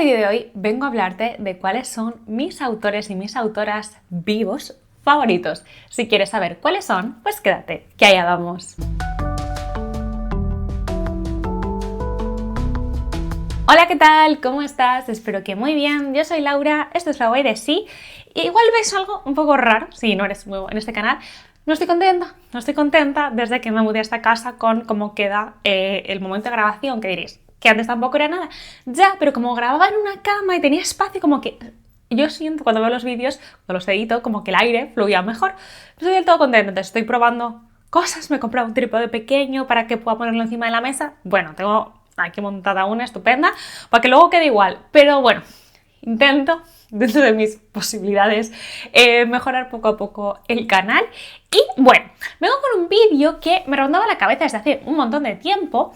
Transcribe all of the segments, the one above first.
vídeo de hoy vengo a hablarte de cuáles son mis autores y mis autoras vivos favoritos. Si quieres saber cuáles son, pues quédate, que allá vamos. Hola, ¿qué tal? ¿Cómo estás? Espero que muy bien. Yo soy Laura, esto es La Guay de Sí. Igual ves algo un poco raro, si no eres nuevo en este canal. No estoy contenta desde que me mudé a esta casa con cómo queda el momento de grabación, que diréis, que antes tampoco era nada. Ya, pero como grababa en una cama y tenía espacio, como que yo siento cuando veo los vídeos, cuando los edito, como que el aire fluía mejor. No estoy del todo contenta, entonces estoy probando cosas. Me he comprado un trípode pequeño para que pueda ponerlo encima de la mesa. Bueno, tengo aquí montada una estupenda para que luego quede igual. Pero bueno, intento, dentro de mis posibilidades, mejorar poco a poco el canal. Y bueno, vengo con un vídeo que me rondaba la cabeza desde hace un montón de tiempo,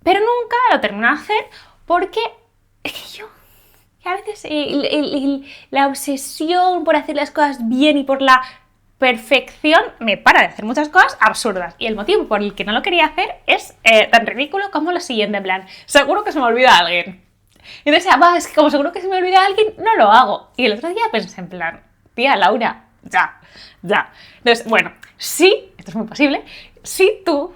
pero nunca lo termino de hacer porque es que yo a veces la obsesión por hacer las cosas bien y por la perfección me para de hacer muchas cosas absurdas. Y el motivo por el que no lo quería hacer es tan ridículo como lo siguiente, en plan, seguro que se me olvida alguien. Y entonces, es que como seguro que se me olvida alguien, no lo hago. Y el otro día pensé en plan, tía Laura, ya. Entonces, bueno, sí, esto es muy posible, si tú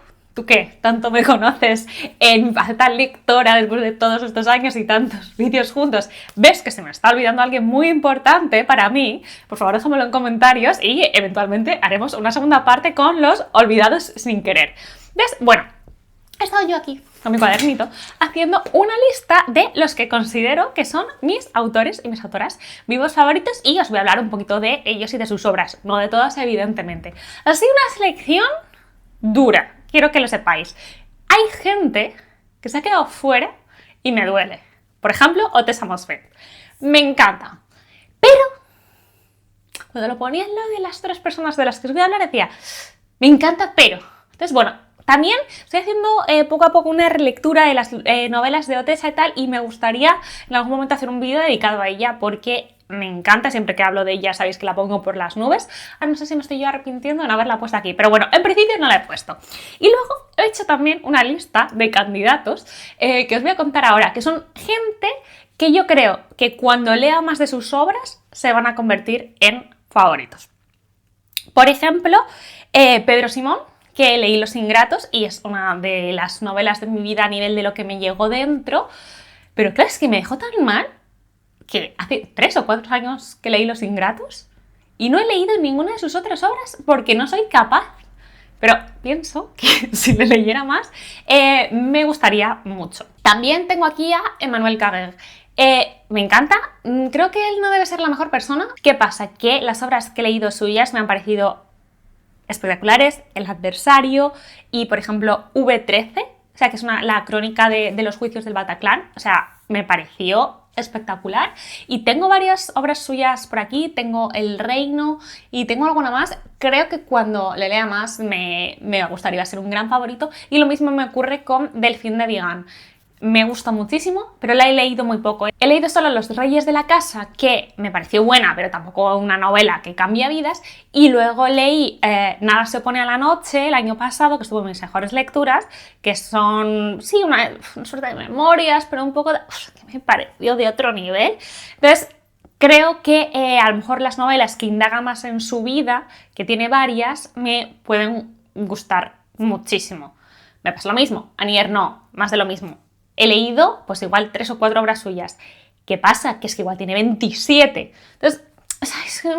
que tanto me conoces en faceta lectora después de todos estos años y tantos vídeos juntos, ves que se me está olvidando alguien muy importante para mí, por favor déjamelo en comentarios y eventualmente haremos una segunda parte con los olvidados sin querer. ¿Ves? Bueno, he estado yo aquí con mi cuadernito haciendo una lista de los que considero que son mis autores y mis autoras vivos favoritos y os voy a hablar un poquito de ellos y de sus obras, no de todas evidentemente. Así una selección dura, quiero que lo sepáis. Hay gente que se ha quedado fuera y me duele. Por ejemplo, Otes Amosfet. Me encanta. Pero cuando lo ponía al lado de las tres personas de las que os voy a hablar decía, me encanta, pero. Entonces, bueno, también estoy haciendo poco a poco una relectura de las novelas de Otesa y tal, y me gustaría en algún momento hacer un vídeo dedicado a ella porque me encanta. Siempre que hablo de ella sabéis que la pongo por las nubes. No sé si me estoy yo arrepintiendo de no haberla puesto aquí, pero bueno, en principio no la he puesto. Y luego he hecho también una lista de candidatos que os voy a contar ahora, que son gente que yo creo que cuando lea más de sus obras se van a convertir en favoritos. Por ejemplo, Pedro Simón, que leí Los Ingratos y es una de las novelas de mi vida a nivel de lo que me llegó dentro, pero claro, es que me dejó tan mal que hace 3 o 4 años que leí Los Ingratos y no he leído ninguna de sus otras obras porque no soy capaz. Pero pienso que si le leyera más me gustaría mucho. También tengo aquí a Emmanuel Carrère. Me encanta, creo que él no debe ser la mejor persona. ¿Qué pasa? Que las obras que he leído suyas me han parecido espectaculares, El adversario y, por ejemplo, V13, o sea, que es la crónica de los juicios del Bataclan, o sea, me pareció espectacular. Y tengo varias obras suyas por aquí, tengo El Reino y tengo alguna más. Creo que cuando le lea más me gustaría ser un gran favorito, y lo mismo me ocurre con Delphine de Vigan. Me gusta muchísimo, pero la he leído muy poco. He leído solo Los Reyes de la Casa, que me pareció buena, pero tampoco una novela que cambia vidas. Y luego leí Nada se opone a la noche el año pasado, que estuvo en mis mejores lecturas, que son, sí, una suerte de memorias, pero un poco de... que me pareció de otro nivel. Entonces, creo que a lo mejor las novelas que indagan más en su vida, que tiene varias, me pueden gustar muchísimo. Me pasa lo mismo. Annie Ernaux, más de lo mismo. He leído, pues igual 3 o 4 obras suyas. ¿Qué pasa? Que es que igual tiene 27. Entonces,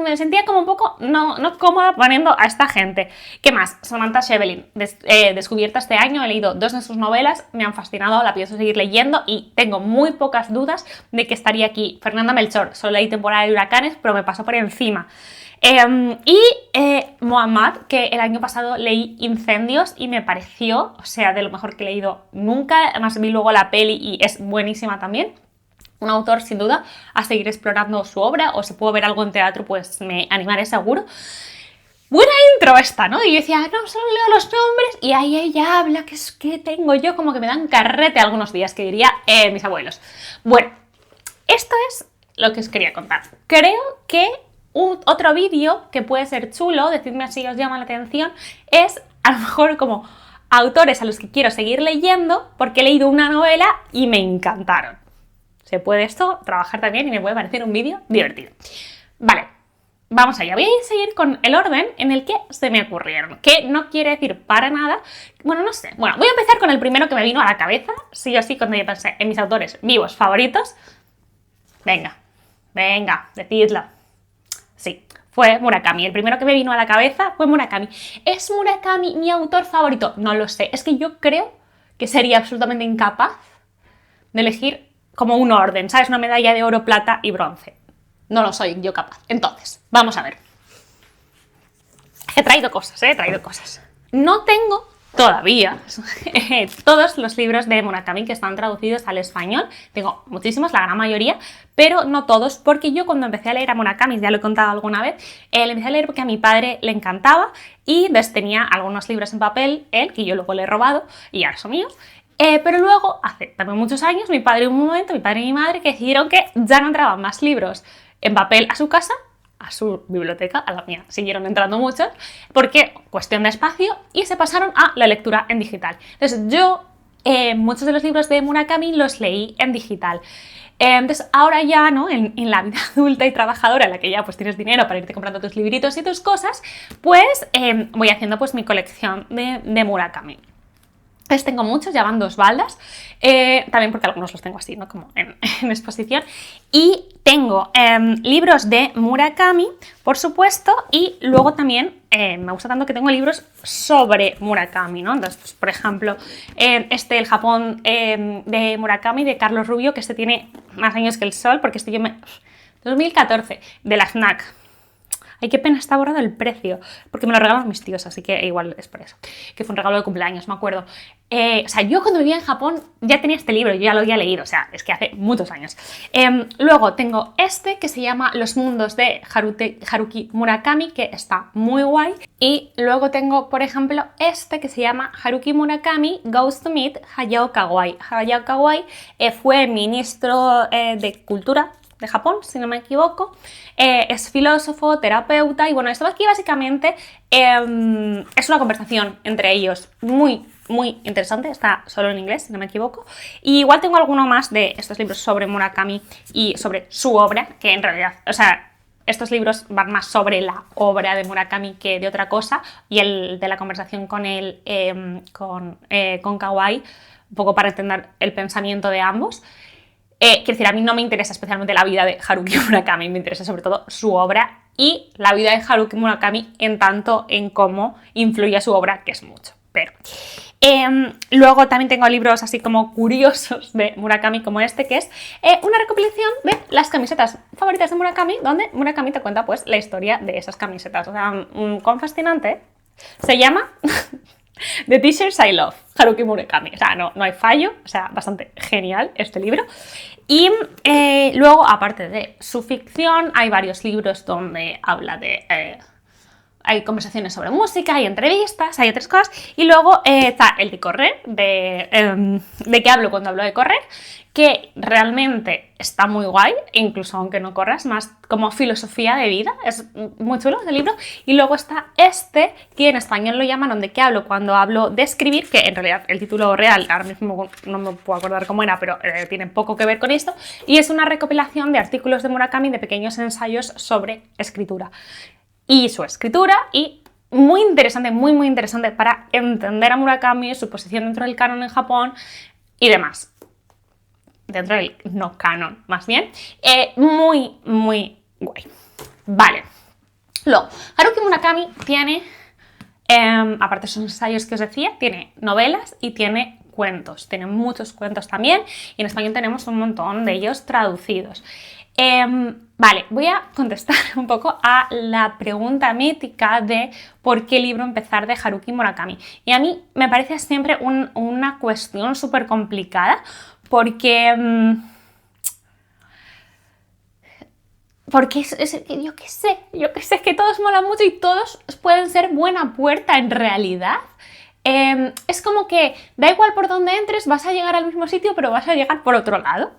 me sentía como un poco no cómoda poniendo a esta gente. ¿Qué más? Samantha Schweblin, descubierta este año. He leído 2 de sus novelas, me han fascinado, la pienso seguir leyendo y tengo muy pocas dudas de que estaría aquí. Fernanda Melchor, solo leí Temporada de huracanes, pero me pasó por encima. Muhammad, que el año pasado leí Incendios y me pareció, o sea, de lo mejor que he leído nunca. Además vi luego la peli y es buenísima también. Un autor sin duda a seguir explorando su obra, o si puedo ver algo en teatro pues me animaré seguro. Buena intro esta, ¿no? Y yo decía, no, solo leo los nombres y ahí ella habla, que es que tengo yo como que me dan carrete algunos días, que diría mis abuelos. Bueno, esto es lo que os quería contar. Creo que otro vídeo que puede ser chulo, decidme si os llama la atención, es a lo mejor como autores a los que quiero seguir leyendo porque he leído una novela y me encantaron. O que puede esto trabajar también y me puede parecer un vídeo divertido. Vale, vamos allá. Voy a seguir con el orden en el que se me ocurrieron, que no quiere decir para nada, bueno, no sé. Bueno, voy a empezar con el primero que me vino a la cabeza, sí o sí, cuando yo pensé en mis autores vivos favoritos. Venga, decidlo. Sí, fue Murakami. El primero que me vino a la cabeza fue Murakami. ¿Es Murakami mi autor favorito? No lo sé. Es que yo creo que sería absolutamente incapaz de elegir como un orden, ¿sabes? Una medalla de oro, plata y bronce. No lo soy yo capaz. Entonces, vamos a ver. He traído cosas. No tengo todavía todos los libros de Murakami que están traducidos al español. Tengo muchísimos, la gran mayoría, pero no todos, porque yo cuando empecé a leer a Murakami, ya lo he contado alguna vez, le empecé a leer porque a mi padre le encantaba y entonces tenía algunos libros en papel, él, que yo luego le he robado y ahora son míos. Pero luego, hace también muchos años, mi padre y mi madre, que decidieron que ya no entraban más libros en papel a su casa, a su biblioteca, a la mía siguieron entrando muchos, porque cuestión de espacio, y se pasaron a la lectura en digital. Entonces yo muchos de los libros de Murakami los leí en digital. Entonces ahora ya, ¿no? En la vida adulta y trabajadora, en la que ya pues tienes dinero para irte comprando tus libritos y tus cosas, pues voy haciendo pues mi colección de Murakami. Entonces tengo muchos, ya van 2 baldas, también porque algunos los tengo así, ¿no? Como en exposición. Y tengo libros de Murakami, por supuesto, y luego también me gusta tanto que tengo libros sobre Murakami, ¿no? Entonces, pues, por ejemplo, El Japón de Murakami, de Carlos Rubio, que este tiene más años que el sol, porque 2014, de la FNAC. Ay, qué pena, está borrado el precio, porque me lo regalaron mis tíos, así que igual es por eso, que fue un regalo de cumpleaños, me acuerdo. O sea, yo cuando vivía en Japón ya tenía este libro, yo ya lo había leído, o sea, es que hace muchos años. Luego tengo este que se llama Los mundos de Haruki Murakami, que está muy guay. Y luego tengo, por ejemplo, este que se llama Haruki Murakami Goes to Meet Hayao Kawai. Hayao Kawai fue ministro de Cultura de Japón, si no me equivoco, es filósofo, terapeuta, y bueno, esto aquí básicamente es una conversación entre ellos muy interesante, está solo en inglés, si no me equivoco, y igual tengo alguno más de estos libros sobre Murakami y sobre su obra, que en realidad, o sea, estos libros van más sobre la obra de Murakami que de otra cosa, y el de la conversación con él, con Kawai, un poco para entender el pensamiento de ambos. Quiero decir, a mí no me interesa especialmente la vida de Haruki Murakami, me interesa sobre todo su obra y la vida de Haruki Murakami en tanto en cómo influye a su obra, que es mucho. Pero luego también tengo libros así como curiosos de Murakami, como este, que es una recopilación de las camisetas favoritas de Murakami, donde Murakami te cuenta pues la historia de esas camisetas. O sea, cuán fascinante, ¿eh? Se llama The T-shirts I Love, Haruki Murakami. O sea, no hay fallo, o sea, bastante genial este libro. Y luego, aparte de su ficción, hay varios libros donde habla de... hay conversaciones sobre música, hay entrevistas, hay otras cosas. Y luego está el de correr, de qué hablo cuando hablo de correr, que realmente está muy guay, incluso aunque no corras, más como filosofía de vida, es muy chulo ese libro. Y luego está este, que en español lo llaman ¿de qué hablo cuando hablo de escribir?, que en realidad el título real, ahora mismo no me puedo acordar cómo era, pero tiene poco que ver con esto, y es una recopilación de artículos de Murakami, de pequeños ensayos sobre escritura. Y su escritura, y muy interesante, muy interesante para entender a Murakami, su posición dentro del canon en Japón y demás. Dentro del no canon, más bien. Muy guay. Vale. Luego, Haruki Murakami tiene, aparte de sus ensayos que os decía, tiene novelas y tiene cuentos. Tiene muchos cuentos también, y en español tenemos un montón de ellos traducidos. Vale, voy a contestar un poco a la pregunta mítica de por qué libro empezar de Haruki Murakami. Y a mí me parece siempre una cuestión súper complicada, porque yo qué sé, es que todos molan mucho y todos pueden ser buena puerta en realidad. Es como que da igual por dónde entres, vas a llegar al mismo sitio, pero vas a llegar por otro lado.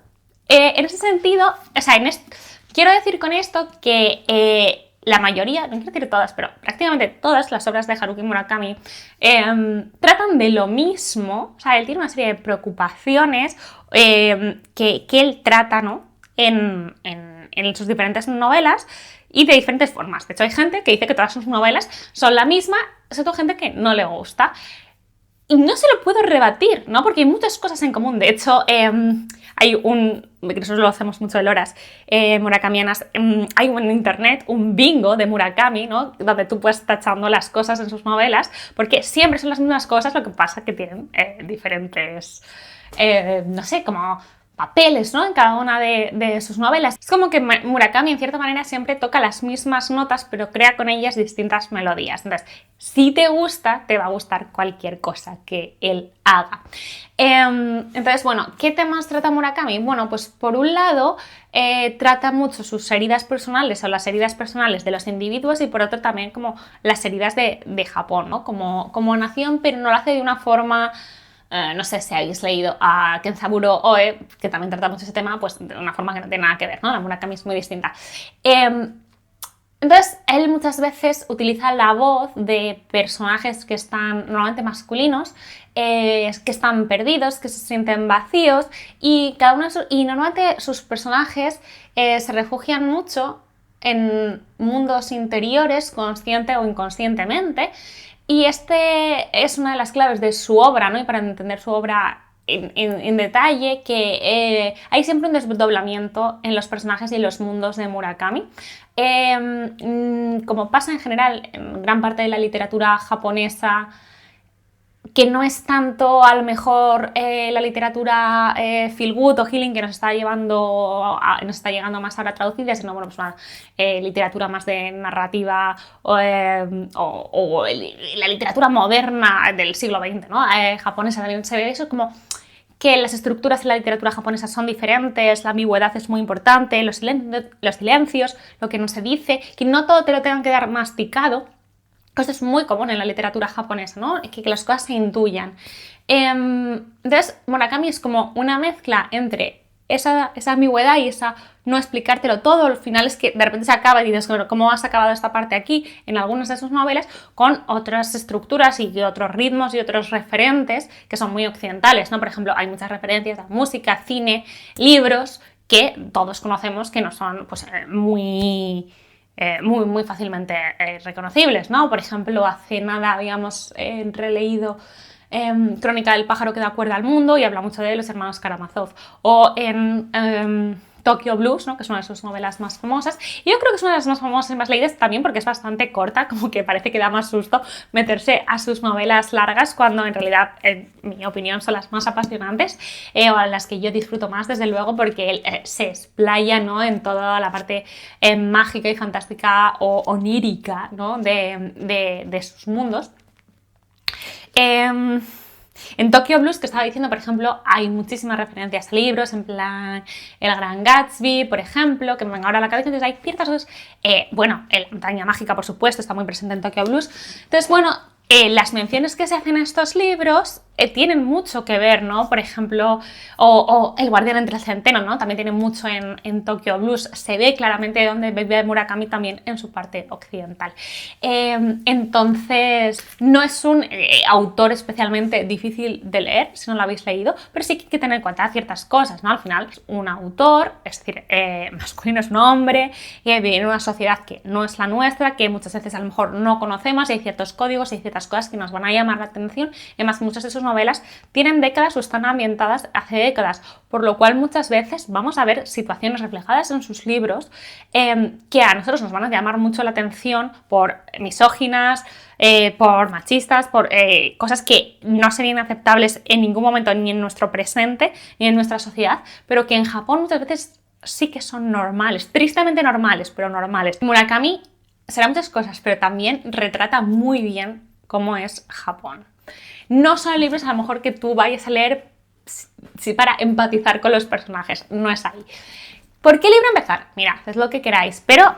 En ese sentido, o sea, quiero decir con esto que la mayoría, no quiero decir todas, pero prácticamente todas las obras de Haruki Murakami tratan de lo mismo. O sea, él tiene una serie de preocupaciones que él trata, ¿no?, en sus diferentes novelas y de diferentes formas. De hecho, hay gente que dice que todas sus novelas son la misma, excepto gente que no le gusta. Y no se lo puedo rebatir, ¿no? Porque hay muchas cosas en común. De hecho, hay que nosotros lo hacemos mucho en horas murakamianas, hay en internet un bingo de Murakami, ¿no?, donde tú puedes tachando las cosas en sus novelas, porque siempre son las mismas cosas, lo que pasa es que tienen diferentes, no sé, como papeles, ¿no?, en cada una de sus novelas. Es como que Murakami en cierta manera siempre toca las mismas notas, pero crea con ellas distintas melodías. Entonces, si te gusta, te va a gustar cualquier cosa que él haga. Entonces, bueno, ¿qué temas trata Murakami? Bueno, pues por un lado trata mucho sus heridas personales o las heridas personales de los individuos, y por otro también como las heridas de Japón, ¿no?, como nación, pero no lo hace de una forma... no sé si habéis leído a Kenzaburo Oe, que también trata mucho ese tema, pues de una forma que no tiene nada que ver, ¿no? La Murakami es muy distinta. Entonces, él muchas veces utiliza la voz de personajes que están normalmente masculinos, que están perdidos, que se sienten vacíos, y normalmente sus personajes se refugian mucho en mundos interiores, consciente o inconscientemente. Y este es una de las claves de su obra, ¿no? Y para entender su obra en detalle, que hay siempre un desdoblamiento en los personajes y en los mundos de Murakami. Como pasa en general en gran parte de la literatura japonesa, que no es tanto a lo mejor la literatura feel good o healing que nos está llegando más ahora traducida, sino bueno, pues una literatura más de narrativa o la literatura moderna del siglo XX, ¿no? Japonesa también se ve eso, como que las estructuras en la literatura japonesa son diferentes, la ambigüedad es muy importante, los silencios, lo que no se dice, que no todo te lo tengan que dar masticado. Esto es muy común en la literatura japonesa, ¿no?, que las cosas se intuyan. Entonces, Murakami es como una mezcla entre esa ambigüedad y esa no explicártelo todo. Al final es que de repente se acaba y dices, bueno, ¿cómo has acabado esta parte aquí? En algunas de sus novelas, con otras estructuras y otros ritmos y otros referentes que son muy occidentales, ¿no? Por ejemplo, hay muchas referencias a música, cine, libros, que todos conocemos que no son pues, muy fácilmente reconocibles, ¿no? Por ejemplo, hace nada habíamos releído Crónica del pájaro que da cuerda al mundo, y habla mucho de los hermanos Karamazov. O en Tokyo Blues, ¿no?, que es una de sus novelas más famosas. Y yo creo que es una de las más famosas y más leídas también porque es bastante corta, como que parece que da más susto meterse a sus novelas largas, cuando en realidad, en mi opinión, son las más apasionantes, o las que yo disfruto más, desde luego, porque él se explaya, ¿no?, en toda la parte mágica y fantástica o onírica, ¿no?, de sus mundos. En Tokyo Blues, que estaba diciendo, por ejemplo, hay muchísimas referencias a libros, en plan El Gran Gatsby, por ejemplo, que me venga ahora a la cabeza. Entonces hay ciertas cosas, bueno, La Montaña Mágica, por supuesto, está muy presente en Tokyo Blues. Entonces, bueno, las menciones que se hacen en estos libros tienen mucho que ver, ¿no? Por ejemplo, o El Guardián entre el Centeno, ¿no? También tiene mucho en Tokyo Blues. Se ve claramente dónde vive Murakami también en su parte occidental. Entonces, no es un autor especialmente difícil de leer, si no lo habéis leído, pero sí que hay que tener en cuenta ciertas cosas, ¿no? Al final, es un autor, es decir, masculino, es un hombre, y vive en una sociedad que no es la nuestra, que muchas veces a lo mejor no conocemos, y hay ciertos códigos y ciertas cosas que nos van a llamar la atención. Además, muchas de sus novelas tienen décadas o están ambientadas hace décadas, por lo cual muchas veces vamos a ver situaciones reflejadas en sus libros que a nosotros nos van a llamar mucho la atención por misóginas, por machistas, por cosas que no serían aceptables en ningún momento, ni en nuestro presente, ni en nuestra sociedad, pero que en Japón muchas veces sí que son normales, tristemente normales, pero normales. Murakami será muchas cosas, pero también retrata muy bien cómo es Japón. No son libros a lo mejor que tú vayas a leer para empatizar con los personajes, no es ahí. ¿Por qué libro empezar? Mirad, es lo que queráis, pero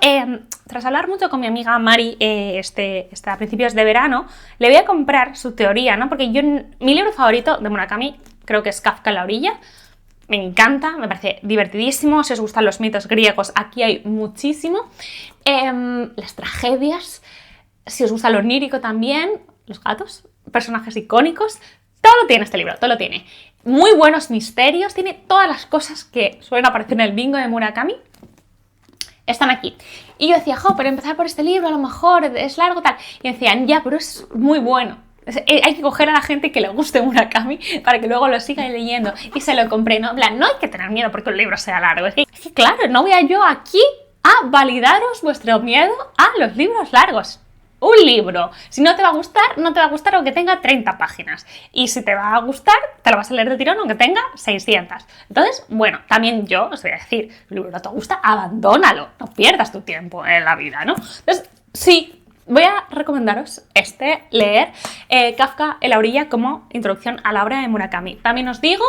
tras hablar mucho con mi amiga Mari a principios de verano, le voy a comprar su teoría, ¿no? Porque mi libro favorito de Murakami creo que es Kafka en la orilla. me encanta, me parece divertidísimo. Si os gustan los mitos griegos, aquí hay muchísimo. Las tragedias, si os gusta lo onírico también, los gatos, personajes icónicos, todo lo tiene este libro, todo lo tiene. Muy buenos misterios, tiene todas las cosas que suelen aparecer en el bingo de Murakami. Están aquí. Y yo decía, pero empezar por este libro a lo mejor es largo, tal. Y decían, ya, pero es muy bueno. Hay que coger a la gente que le guste Murakami para que luego lo siga leyendo. Y se lo compré, ¿no? En plan, no hay que tener miedo porque un libro sea largo. Es que claro, no voy a yo aquí a validaros vuestro miedo a los libros largos. Un libro, si no te va a gustar, no te va a gustar aunque tenga 30 páginas. Y si te va a gustar, te lo vas a leer de tirón aunque tenga 600. Entonces, bueno, también yo os voy a decir, el libro no te gusta, abandónalo. No pierdas tu tiempo en la vida, ¿no? Entonces, sí, voy a recomendaros leer Kafka en la orilla como introducción a la obra de Murakami. También os digo,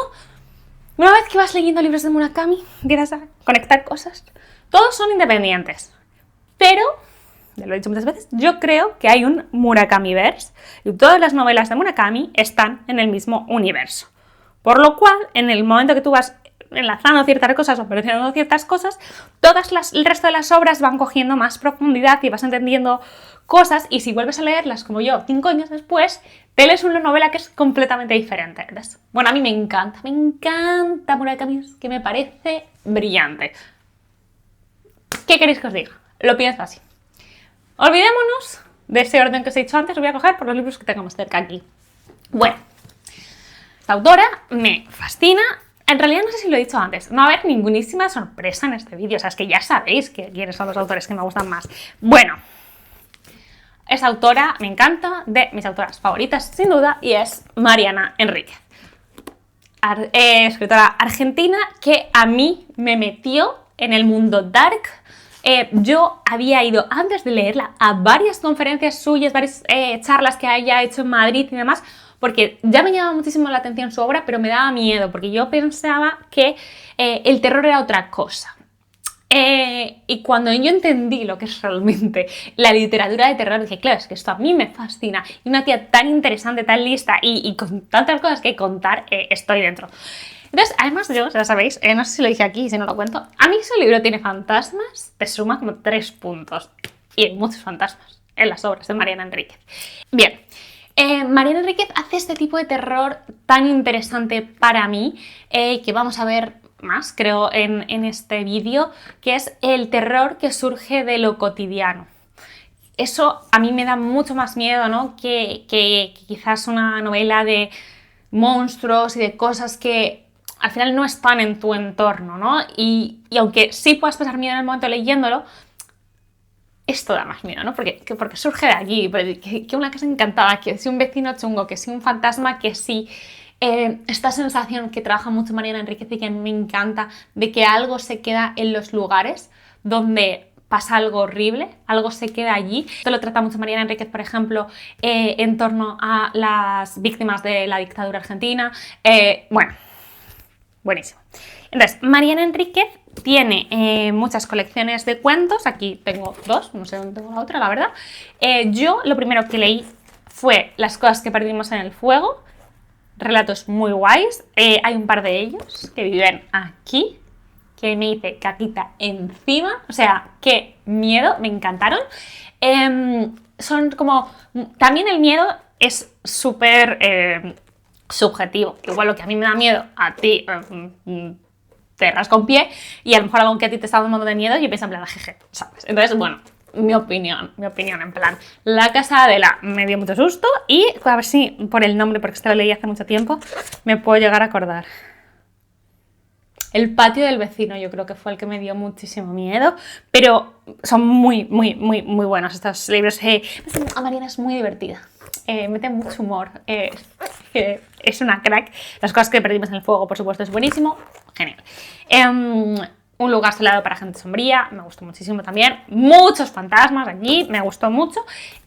una vez que vas leyendo libros de Murakami, empiezas a conectar cosas. Todos son independientes, pero... ya lo he dicho muchas veces, yo creo que hay un Murakamiverse y todas las novelas de Murakami están en el mismo universo. Por lo cual, en el momento que tú vas enlazando ciertas cosas o apareciendo ciertas cosas, el resto de las obras van cogiendo más profundidad y vas entendiendo cosas, y si vuelves a leerlas como yo 5 años después, te lees una novela que es completamente diferente. Entonces, bueno, a mí me encanta Murakami, es que me parece brillante. ¿Qué queréis que os diga? Lo pienso así. Olvidémonos de ese orden que os he dicho antes, lo voy a coger por los libros que tengamos cerca aquí. Bueno, esta autora me fascina. En realidad no sé si lo he dicho antes, no va a haber ningunísima sorpresa en este vídeo, o sea, es que ya sabéis quiénes son los autores que me gustan más. Bueno, esta autora me encanta, de mis autoras favoritas sin duda, y es Mariana Enríquez. Escritora argentina que a mí me metió en el mundo dark. Yo había ido antes de leerla a varias conferencias suyas, varias charlas que haya hecho en Madrid y demás, porque ya me llamaba muchísimo la atención su obra, pero me daba miedo, porque yo pensaba que el terror era otra cosa. Y cuando yo entendí lo que es realmente la literatura de terror, dije, claro, es que esto a mí me fascina. Y una tía tan interesante, tan lista y con tantas cosas que contar, estoy dentro. Entonces, además yo, ya sabéis, no sé si lo dije aquí, si no lo cuento, a mí su libro tiene fantasmas, te suma como 3 puntos. Y hay muchos fantasmas en las obras de Mariana Enríquez. Bien, Mariana Enríquez hace este tipo de terror tan interesante para mí, que vamos a ver más, creo, en este vídeo, que es el terror que surge de lo cotidiano. Eso a mí me da mucho más miedo, ¿no? que quizás una novela de monstruos y de cosas que al final no están en tu entorno, ¿no? Y aunque sí puedas pasar miedo en el momento leyéndolo, esto da más miedo, ¿no? Porque surge de allí, que una casa encantada, que si un vecino chungo, que si un fantasma, que si esta sensación que trabaja mucho Mariana Enríquez y que me encanta, de que algo se queda en los lugares donde pasa algo horrible, algo se queda allí. Esto lo trata mucho Mariana Enríquez, por ejemplo, en torno a las víctimas de la dictadura argentina. Bueno, buenísimo. Entonces, Mariana Enríquez tiene muchas colecciones de cuentos. Aquí tengo 2, no sé dónde tengo la otra, la verdad. Yo lo primero que leí fue Las cosas que perdimos en el fuego. Relatos muy guays. Hay un par de ellos que viven aquí, que me hice caquita encima. O sea, qué miedo, me encantaron. Son como... También el miedo es súper... subjetivo, igual lo que a mí me da miedo, a ti te rasca un pie, y a lo mejor algo que a ti te está dando un montón de miedo y yo pienso en plan, jeje, ¿sabes? Entonces, bueno, mi opinión, en plan, La casa de Adela me dio mucho susto, y a ver si por el nombre, porque esto lo leí hace mucho tiempo, me puedo llegar a acordar. El patio del vecino, yo creo que fue el que me dio muchísimo miedo, pero son muy buenos estos libros. A Mariana es muy divertida. Mete mucho humor, es una crack. Las cosas que perdimos en el fuego, por supuesto, es buenísimo, genial. Un lugar soleado para gente sombría, me gustó muchísimo también. Muchos fantasmas aquí, me gustó mucho.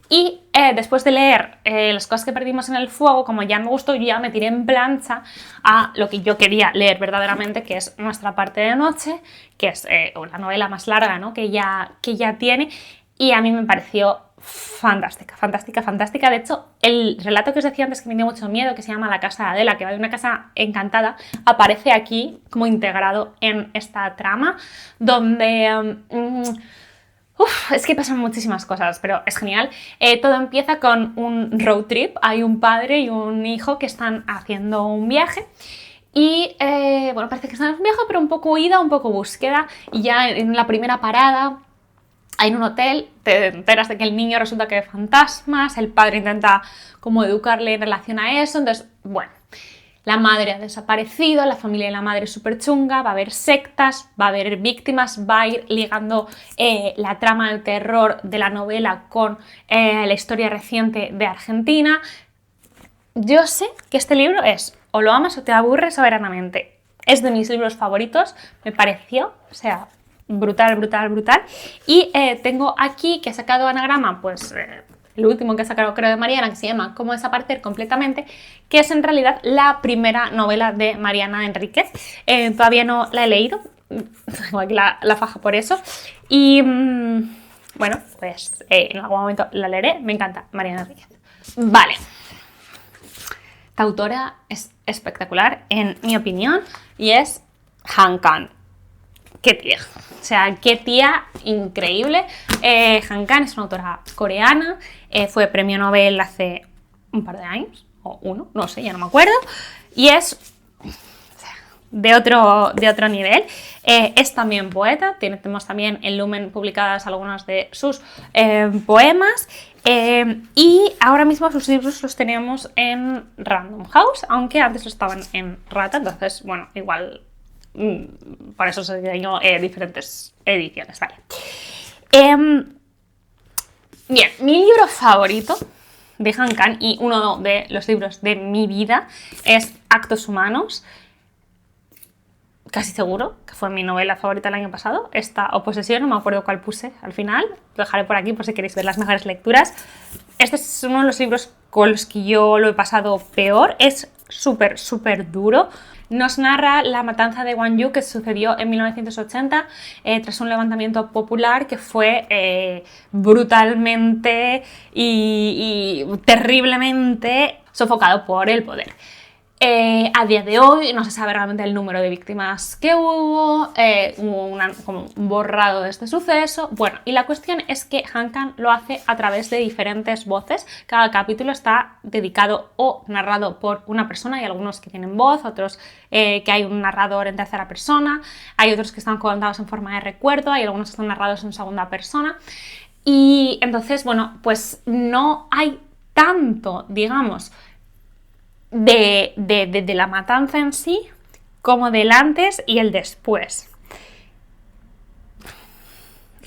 Y después de leer Las cosas que perdimos en el fuego, como ya me gustó, yo ya me tiré en plancha a lo que yo quería leer verdaderamente, que es Nuestra parte de noche, que es la novela más larga, ¿no? que ya tiene, y a mí me pareció fantástica, fantástica, fantástica. De hecho, el relato que os decía antes que me dio mucho miedo, que se llama La casa de Adela, que va de una casa encantada, aparece aquí como integrado en esta trama, donde... es que pasan muchísimas cosas, pero es genial. Todo empieza con un road trip. Hay un padre y un hijo que están haciendo un viaje. Y bueno, parece que están en un viaje, pero un poco huida, un poco búsqueda. Y ya en la primera parada, en un hotel, te enteras de que el niño resulta que ve fantasmas. El padre intenta como educarle en relación a eso. Entonces, bueno, la madre ha desaparecido, la familia de la madre es súper chunga, va a haber sectas, va a haber víctimas, va a ir ligando la trama del terror de la novela con la historia reciente de Argentina. Yo sé que este libro es o lo amas o te aburres soberanamente. Es de mis libros favoritos, me pareció, o sea, brutal, brutal, brutal. Y tengo aquí que he sacado anagrama, pues... el último que he sacado creo de Mariana, que se llama Cómo desaparecer completamente, que es en realidad la primera novela de Mariana Enríquez. Todavía no la he leído, tengo aquí la faja por eso. Y bueno, pues en algún momento la leeré, me encanta Mariana Enríquez. Vale. Esta autora es espectacular, en mi opinión, y es Han Kang. Qué tía, o sea, qué tía increíble. Han Kang es una autora coreana, fue premio Nobel hace un par de años, o uno, no sé, ya no me acuerdo, y es de otro nivel. Es también poeta, tenemos también en Lumen publicadas algunos de sus poemas, y ahora mismo sus libros los tenemos en Random House, aunque antes lo estaban en Rata, entonces, bueno, igual... por eso se diseñó diferentes ediciones, vale. Bien, mi libro favorito de Han Kang y uno de los libros de mi vida es Actos Humanos. Casi seguro que fue mi novela favorita el año pasado. Esta o Posesión, no me acuerdo cuál puse al final. Lo dejaré por aquí por si queréis ver las mejores lecturas. Este es uno de los libros con los que yo lo he pasado peor. Es súper, súper duro. Nos narra la matanza de Gwangju que sucedió en 1980 tras un levantamiento popular que fue brutalmente y terriblemente sofocado por el poder. A día de hoy no se sabe realmente el número de víctimas que hubo, como un borrado de este suceso. Bueno, y la cuestión es que Han Kang lo hace a través de diferentes voces. Cada capítulo está dedicado o narrado por una persona, hay algunos que tienen voz, otros que hay un narrador en tercera persona, hay otros que están contados en forma de recuerdo, hay algunos que están narrados en segunda persona. Y entonces, bueno, pues no hay tanto, digamos, de la matanza en sí, como del antes y el después.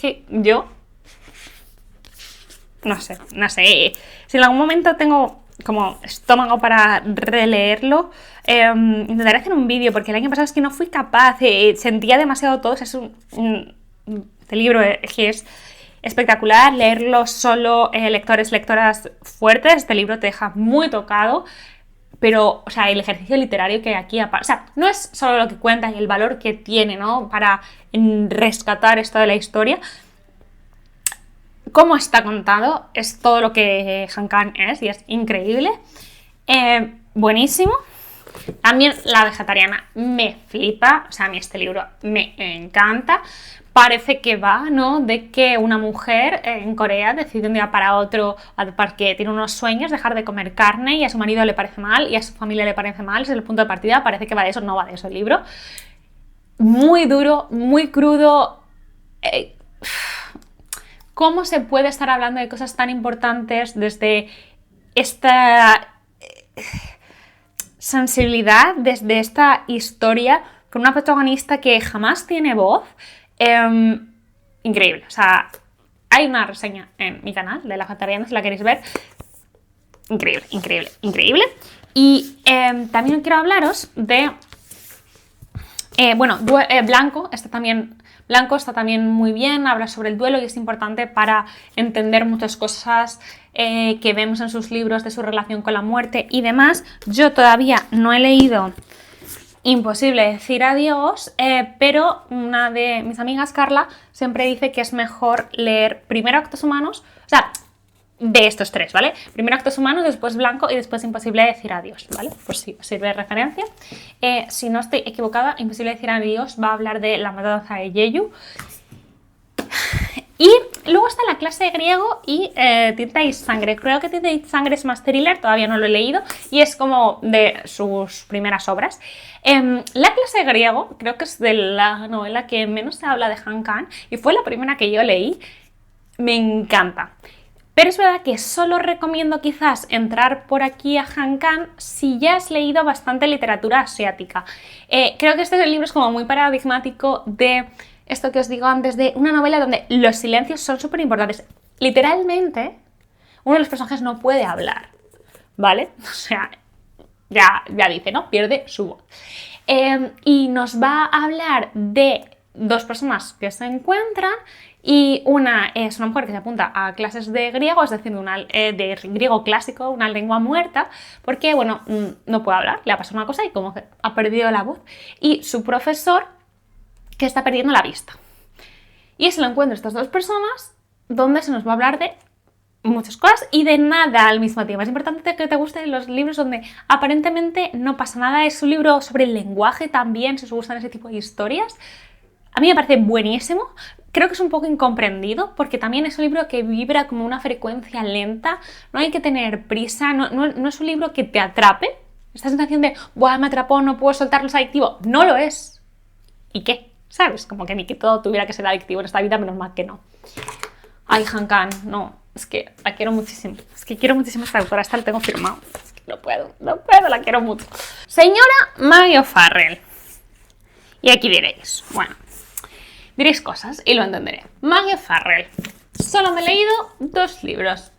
Que yo no sé, si en algún momento tengo como estómago para releerlo, intentaré hacer un vídeo, porque el año pasado es que no fui capaz, sentía demasiado todo. Es este libro que es espectacular, leerlo solo lectores, lectoras fuertes. Este libro te deja muy tocado. Pero, o sea, el ejercicio literario que aquí... O sea, no es solo lo que cuenta y el valor que tiene, ¿no?, para rescatar esto de la historia. Cómo está contado es todo lo que Han Kang es, y es increíble. Buenísimo. También La vegetariana me flipa. O sea, a mí este libro me encanta. Parece que va, ¿no?, de que una mujer en Corea decide un día para otro, porque tiene unos sueños, dejar de comer carne, y a su marido le parece mal y a su familia le parece mal. Ese es el punto de partida. Parece que va de eso, no va de eso el libro. Muy duro, muy crudo. ¿Cómo se puede estar hablando de cosas tan importantes desde esta sensibilidad, desde esta historia, con una protagonista que jamás tiene voz? Increíble. O sea, hay una reseña en mi canal de La vegetariana, si la queréis ver. Increíble, increíble, increíble. Y también quiero hablaros de Blanco está también muy bien, habla sobre el duelo y es importante para entender muchas cosas que vemos en sus libros de su relación con la muerte y demás. Yo todavía no he leído Imposible decir adiós, pero una de mis amigas, Carla, siempre dice que es mejor leer primero Actos Humanos. O sea, de estos tres, ¿vale? Primero Actos Humanos, después Blanco y después Imposible decir adiós, ¿vale? Pues sí, sirve de referencia. Si no estoy equivocada, Imposible decir adiós va a hablar de la matanza de Jeju. Y luego está la clase de griego y Tinta y Sangre. Creo que Tinta y Sangre es más thriller, todavía no lo he leído y es como de sus primeras obras. La clase de griego creo que es de la novela que menos se habla de Han Kang y fue la primera que yo leí. Me encanta. Pero es verdad que solo recomiendo quizás entrar por aquí a Han Kang si ya has leído bastante literatura asiática. Creo que este libro es como muy paradigmático de esto que os digo antes, de una novela donde los silencios son súper importantes. Literalmente, uno de los personajes no puede hablar, ¿vale? O sea, ya dice, ¿no? Pierde su voz. Y nos va a hablar de dos personas que se encuentran y una es una mujer que se apunta a clases de griego, es decir, de griego clásico, una lengua muerta, porque, bueno, no puede hablar, le ha pasado una cosa y como que ha perdido la voz. Y su profesor, que está perdiendo la vista. Y es el encuentro de estas dos personas donde se nos va a hablar de muchas cosas y de nada al mismo tiempo. Es importante que te gusten los libros donde aparentemente no pasa nada. Es un libro sobre el lenguaje también, si os gustan ese tipo de historias. A mí me parece buenísimo. Creo que es un poco incomprendido porque también es un libro que vibra como una frecuencia lenta. No hay que tener prisa, no es un libro que te atrape. Esta sensación de, ¡buah, me atrapó, no puedo soltarlo, es adictivo! No lo es. ¿Y qué? ¿Sabes? Como que ni que todo tuviera que ser adictivo en esta vida, menos mal que no. Ay, Han Kang, no, es que la quiero muchísimo. Es que quiero muchísimo esta autora, esta la tengo firmado. Es que no puedo, la quiero mucho. Señora Maggie O'Farrell. Y aquí diréis, bueno, diréis cosas y lo entenderé. Maggie O'Farrell. Solo me he leído 2 libros.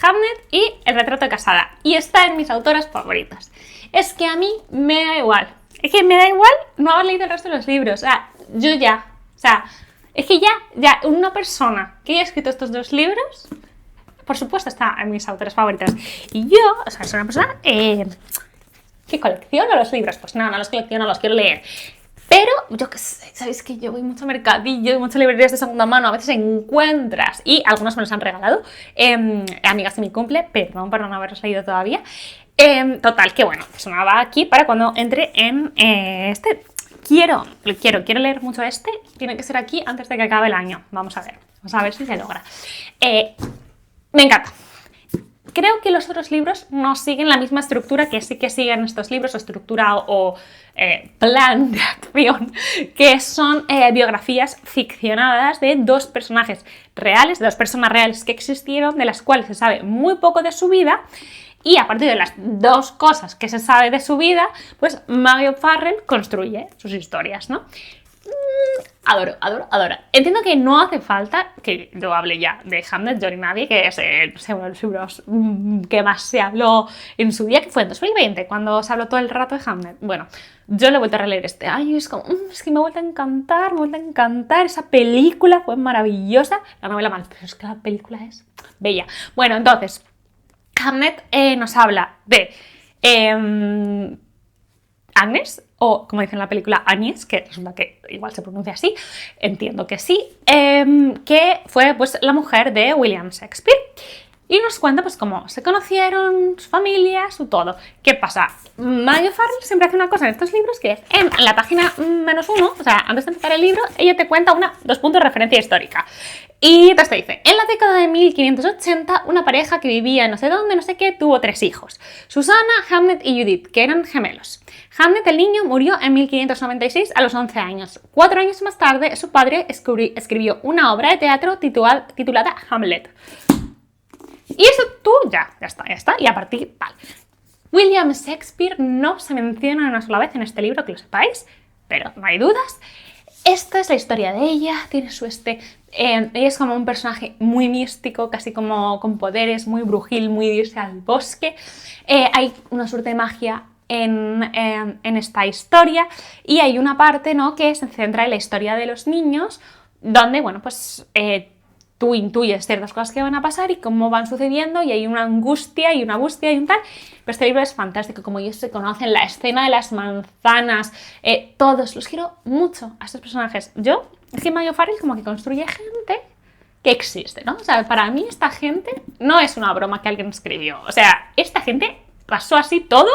Hamnet y El retrato de casada. Y está en mis autoras favoritas. Es que a mí me da igual. Es que me da igual no haber leído el resto de los libros. O sea, yo ya. O sea, es que ya una persona que haya escrito estos 2 libros, por supuesto está en mis autores favoritas. Y yo, o sea, soy una persona que colecciona los libros. Pues no los colecciono, los quiero leer. Pero yo qué sé, sabéis que yo voy mucho a mercadillo, muchas librerías de segunda mano, a veces encuentras, y algunos me los han regalado, amigas de mi cumple, perdón por no haberlos leído todavía. Total, que bueno, pues nada, va aquí para cuando entre en este. Quiero leer mucho este, tiene que ser aquí antes de que acabe el año. Vamos a ver si se logra. Me encanta. Creo que los otros libros no siguen la misma estructura que sí que siguen estos libros, o estructura o plan de acción, que son biografías ficcionadas de 2 personajes reales, de 2 personas reales que existieron, de las cuales se sabe muy poco de su vida. Y a partir de las 2 cosas que se sabe de su vida, pues Maggie O'Farrell construye sus historias, ¿no? Adoro. Entiendo que no hace falta que yo hable ya de Hamnet, Yo ni nadie, que es uno de los libros que más se habló en su día, que fue en 2020, cuando se habló todo el rato de Hamnet. Bueno, yo lo he vuelto a releer este año y es como, es que me ha vuelto a encantar, esa película fue maravillosa, la novela mal, pero es que la película es bella. Bueno, entonces, Hamnet nos habla de Agnes, o como dice en la película Agnes, que resulta que igual se pronuncia así, entiendo que sí, que fue pues la mujer de William Shakespeare. Y nos cuenta pues cómo se conocieron, su familia, su todo. ¿Qué pasa? Maggie O'Farrell siempre hace una cosa en estos libros que es en la página -1, o sea, antes de empezar el libro, ella te cuenta 2 puntos de referencia histórica. Y entonces te dice, en la década de 1580, una pareja que vivía en no sé dónde, no sé qué, tuvo 3 hijos. Susana, Hamnet y Judith, que eran gemelos. Hamnet, el niño, murió en 1596 a los 11 años. 4 años más tarde, su padre escribió una obra de teatro titulada Hamlet. Y eso tú ya está, y a partir tal. William Shakespeare no se menciona una sola vez en este libro, que lo sepáis, pero no hay dudas. Esta es la historia de ella, tiene su ella es como un personaje muy místico, casi como con poderes, muy brujil, muy de irse al bosque. Hay una suerte de magia en esta historia y hay una parte, ¿no?, que se centra en la historia de los niños, donde, bueno, pues tú intuyes ciertas cosas que van a pasar y cómo van sucediendo, y hay una angustia y una búsqueda y un tal. Pero este libro es fantástico, como ellos se conocen, la escena de las manzanas, todos, los quiero mucho a estos personajes. Es que Maggie O'Farrell como que construye gente existe, ¿no? O sea, para mí esta gente no es una broma que alguien escribió. O sea, esta gente pasó así todo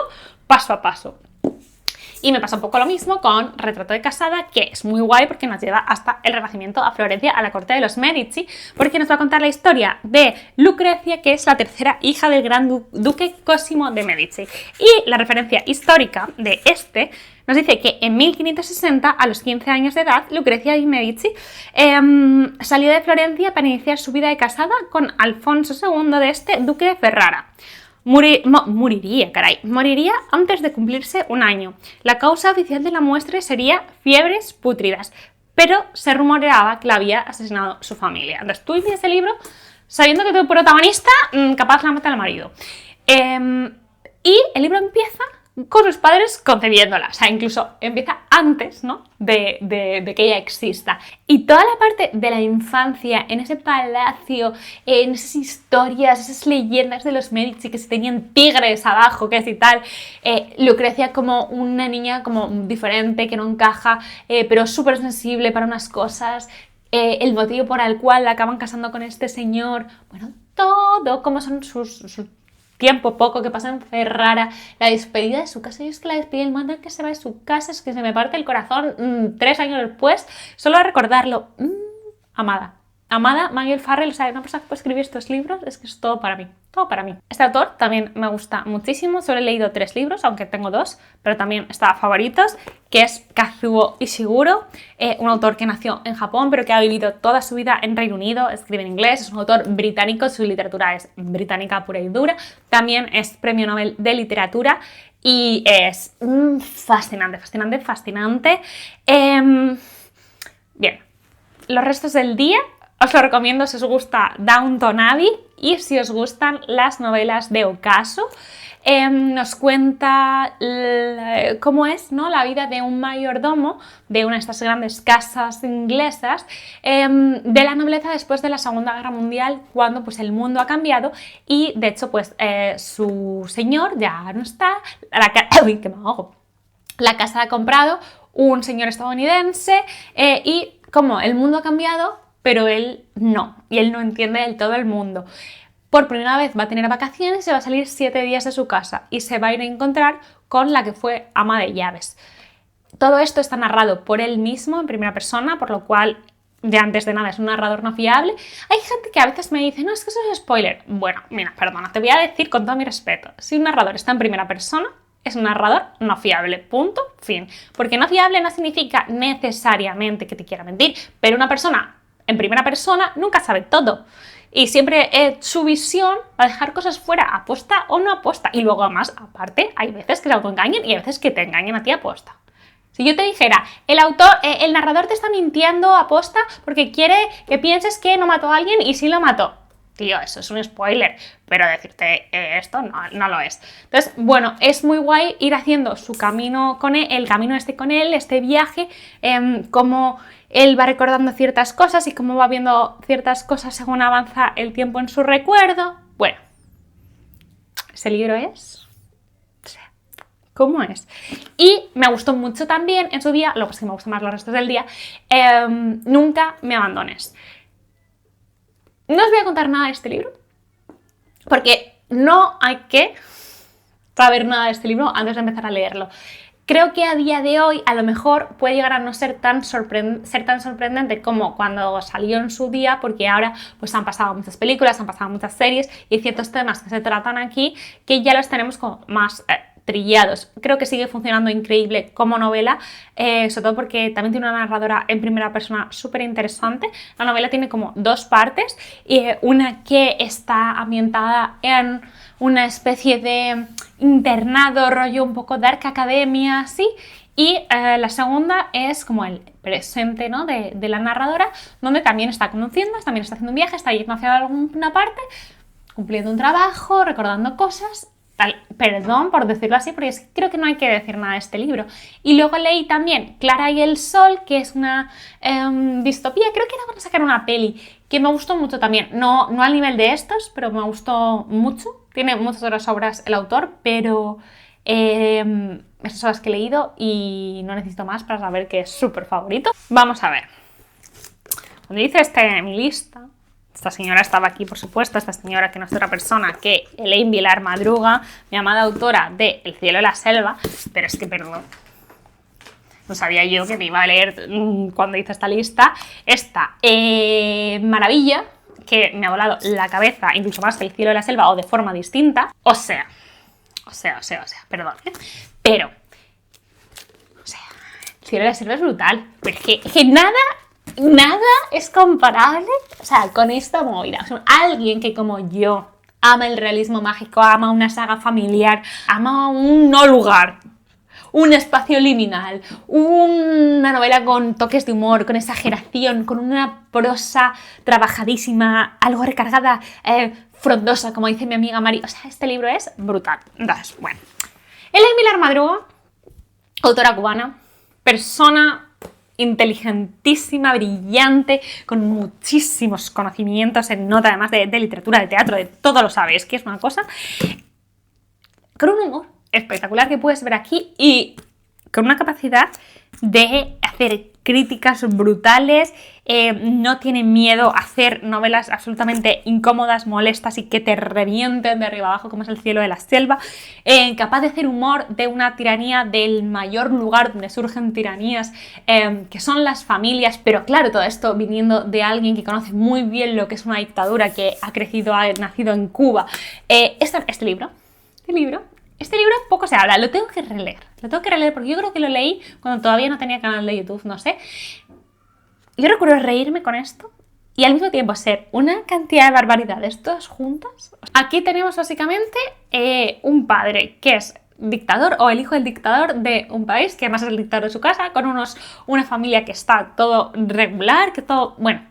paso a paso. Y me pasa un poco lo mismo con Retrato de casada, que es muy guay porque nos lleva hasta el Renacimiento a Florencia, a la corte de los Medici, porque nos va a contar la historia de Lucrecia, que es la tercera hija del gran duque Cosimo de Medici. Y la referencia histórica de este nos dice que en 1560, a los 15 años de edad, Lucrecia de Medici salió de Florencia para iniciar su vida de casada con Alfonso II de este duque de Ferrara. Moriría antes de cumplirse un año. La causa oficial de la muestra sería fiebres pútridas, pero se rumoreaba que la había asesinado su familia. Entonces tú lees ese libro sabiendo que tu protagonista capaz la mata al marido. Y el libro empieza con sus padres concebiéndola, o sea, incluso empieza antes, ¿no?, de que ella exista. Y toda la parte de la infancia, en ese palacio, en esas historias, esas leyendas de los Medici, que se tenían tigres abajo, que es y tal, Lucrecia como una niña como diferente, que no encaja, pero súper sensible para unas cosas, el motivo por el cual la acaban casando con este señor, bueno, todo, cómo son sus tiempo poco que pasa en Ferrara, la despedida de su casa. Y es que la despedida, el momento en que se va de su casa, es que se me parte el corazón 3 años después, solo a recordarlo. Amada Maggie Farrell, o sea, una persona que puede escribir estos libros, es que es todo para mí, todo para mí. Este autor también me gusta muchísimo, solo he leído 3 libros, aunque tengo 2, pero también está a favoritos, que es Kazuo Ishiguro, un autor que nació en Japón, pero que ha vivido toda su vida en Reino Unido, escribe en inglés, es un autor británico, su literatura es británica pura y dura, también es premio Nobel de literatura y es fascinante. Bien, los restos del día os lo recomiendo si os gusta Downton Abbey y si os gustan las novelas de ocaso. Nos cuenta cómo es, ¿no?, la vida de un mayordomo de una de estas grandes casas inglesas, de la nobleza después de la Segunda Guerra Mundial, cuando pues, el mundo ha cambiado y de hecho pues, su señor ya no está, uy, que me ahogo. La casa la ha comprado un señor estadounidense y como el mundo ha cambiado, pero él no, y él no entiende del todo el mundo. Por primera vez va a tener vacaciones y se va a salir 7 días de su casa y se va a ir a encontrar con la que fue ama de llaves. Todo esto está narrado por él mismo en primera persona, por lo cual, ya antes de nada, es un narrador no fiable. Hay gente que a veces me dice, no, es que eso es spoiler. Bueno, mira, perdona, te voy a decir con todo mi respeto, si un narrador está en primera persona, es un narrador no fiable, punto, fin. Porque no fiable no significa necesariamente que te quiera mentir, pero una persona en primera persona nunca sabe todo. Y siempre su visión va a dejar cosas fuera, aposta o no aposta. Y luego además, aparte, hay veces que se autoengañan y hay veces que te engañan a ti aposta. Si yo te dijera, el narrador te está mintiendo aposta porque quiere que pienses que no mató a alguien y sí lo mató. Tío, eso es un spoiler, pero decirte esto no lo es. Entonces, bueno, es muy guay ir haciendo su camino con él, el camino con él, este viaje, cómo él va recordando ciertas cosas y cómo va viendo ciertas cosas según avanza el tiempo en su recuerdo. Bueno, ese libro es... O sea, ¿cómo es? Y me gustó mucho también en su día, lo que es que me gustan más los restos del día, Nunca me abandones. No os voy a contar nada de este libro, porque no hay que saber nada de este libro antes de empezar a leerlo. Creo que a día de hoy a lo mejor puede llegar a no ser tan sorprendente como cuando salió en su día, porque ahora pues han pasado muchas películas, han pasado muchas series y hay ciertos temas que se tratan aquí que ya los tenemos como más trillados. Creo que sigue funcionando increíble como novela, sobre todo porque también tiene una narradora en primera persona súper interesante. La novela tiene como 2 partes, una que está ambientada en una especie de internado, rollo un poco dark academia, así, y la segunda es como el presente, ¿no?, de la narradora, donde también está conociendo, también está haciendo un viaje, está yendo hacia alguna parte, cumpliendo un trabajo, recordando cosas. Perdón por decirlo así, porque creo que no hay que decir nada de este libro. Y luego leí también Clara y el Sol, que es una distopía, creo que ahora van a sacar una peli, que me gustó mucho también, no al nivel de estos, pero me gustó mucho. Tiene muchas otras obras el autor, pero esas son las que he leído y no necesito más para saber que es súper favorito. Vamos a ver. Cuando hice mi lista, Esta señora estaba aquí, por supuesto, esta señora que no es otra persona que Elaine Vilar Madruga, mi amada autora de El cielo y la selva, pero es que, perdón, no sabía yo que me iba a leer cuando hice esta lista, esta maravilla, que me ha volado la cabeza, incluso más que El cielo y la selva, o de forma distinta, o sea, perdón, pero, o sea, El cielo y la selva es brutal, pero es que nada es comparable, o sea, con esta movida. O sea, alguien que como yo ama el realismo mágico, ama una saga familiar, ama un no lugar, un espacio liminal, una novela con toques de humor, con exageración, con una prosa trabajadísima, algo recargada, frondosa, como dice mi amiga Mari. O sea, este libro es brutal. Entonces, bueno. Elaine Vilar Madruga, autora cubana, persona inteligentísima, brillante, con muchísimos conocimientos en nota, además de literatura, de teatro, de todo lo sabe. Es que es una cosa con un humor espectacular que puedes ver aquí y con una capacidad de hacer críticas brutales, no tiene miedo a hacer novelas absolutamente incómodas, molestas y que te revienten de arriba abajo, como es El cielo de la selva, capaz de hacer humor de una tiranía del mayor lugar donde surgen tiranías, que son las familias, pero claro, todo esto viniendo de alguien que conoce muy bien lo que es una dictadura, que ha nacido en Cuba. Este libro poco se habla, lo tengo que releer porque yo creo que lo leí cuando todavía no tenía canal de YouTube, no sé. Yo recuerdo reírme con esto y al mismo tiempo ser una cantidad de barbaridades todas juntas. Aquí tenemos básicamente un padre que es dictador o el hijo del dictador de un país, que además es el dictador de su casa, con una familia que está todo regular, que todo, bueno,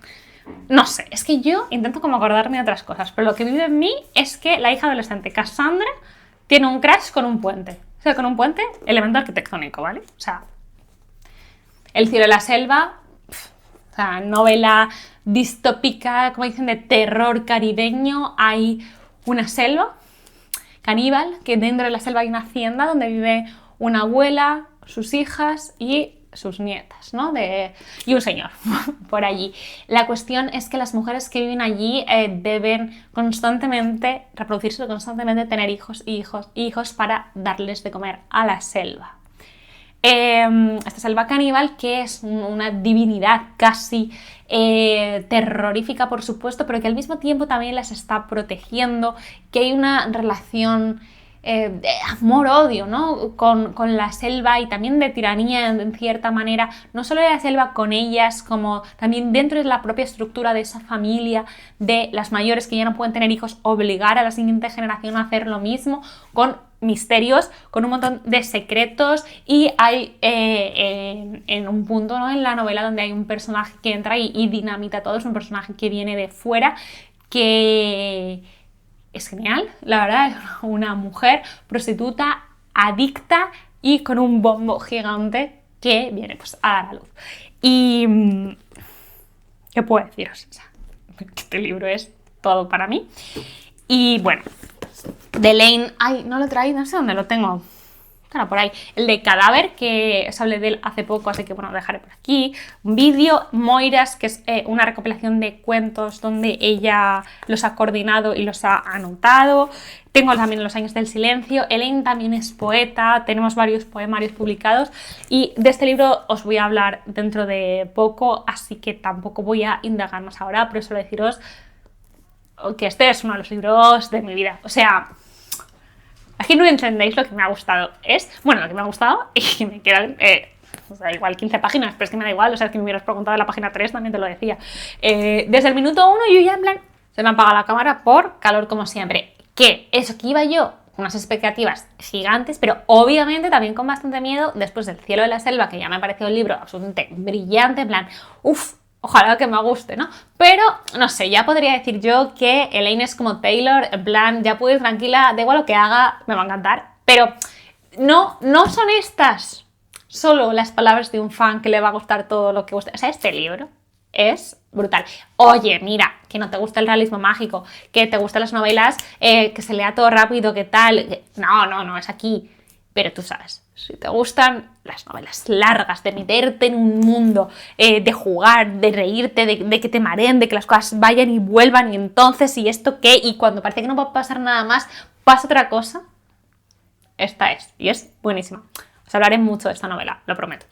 no sé, es que yo intento como acordarme de otras cosas, pero lo que vive en mí es que la hija adolescente Cassandra tiene un crash con un puente. O sea, con un puente, elemento arquitectónico, ¿vale? O sea, El cielo de la selva, o sea, novela distópica, como dicen, de terror caribeño. Hay una selva caníbal, que dentro de la selva hay una hacienda donde vive una abuela, sus hijas y sus nietas, ¿no? Y un señor por allí. La cuestión es que las mujeres que viven allí deben constantemente reproducirse, constantemente tener hijos para darles de comer a la selva. Esta selva caníbal, que es una divinidad casi terrorífica, por supuesto, pero que al mismo tiempo también las está protegiendo, que hay una relación de amor-odio, ¿no? con la selva y también de tiranía en cierta manera, no solo de la selva con ellas, como también dentro de la propia estructura de esa familia, de las mayores que ya no pueden tener hijos, obligar a la siguiente generación a hacer lo mismo, con misterios, con un montón de secretos. Y hay en un punto, ¿no?, en la novela donde hay un personaje que entra y dinamita todo, es un personaje que viene de fuera, que es genial, la verdad, es una mujer prostituta, adicta y con un bombo gigante que viene pues a dar a luz. Y ¿qué puedo deciros? O sea, este libro es todo para mí. Y bueno, de Elaine, ay, no lo traí, no sé dónde lo tengo. Claro, por ahí. El de Cadáver, que os hablé de él hace poco, así que bueno, lo dejaré por aquí. Un vídeo, Moiras, que es una recopilación de cuentos donde ella los ha coordinado y los ha anotado. Tengo también Los años del silencio. Elaine también es poeta, tenemos varios poemarios publicados y de este libro os voy a hablar dentro de poco, así que tampoco voy a indagar más ahora, pero solo deciros que este es uno de los libros de mi vida. O sea, aquí no entendéis lo que me ha gustado. Bueno, lo que me ha gustado y me quedan, o sea, igual 15 páginas, pero es que me da igual. O sea, es que me hubieras preguntado de la página 3, también te lo decía. Desde el minuto 1 yo ya en plan, se me ha apagado la cámara por calor como siempre. Que eso que iba yo con unas expectativas gigantes, pero obviamente también con bastante miedo después del cielo de la selva, que ya me ha parecido un libro absolutamente brillante, en plan, uff, ojalá que me guste, ¿no? Pero, no sé, ya podría decir yo que Elaine es como Taylor, en plan, ya puedo ir tranquila, da igual lo que haga, me va a encantar. Pero no son estas solo las palabras de un fan que le va a gustar todo lo que guste. O sea, este libro es brutal. Oye, mira, que no te gusta el realismo mágico, que te gustan las novelas, que se lea todo rápido, que tal. No, es aquí. Pero tú sabes. Si te gustan las novelas largas, de meterte en un mundo, de jugar, de reírte, de que te mareen, de que las cosas vayan y vuelvan y entonces, ¿y esto qué? Y cuando parece que no va a pasar nada más, pasa otra cosa. Esta es, y es buenísima. Os hablaré mucho de esta novela, lo prometo.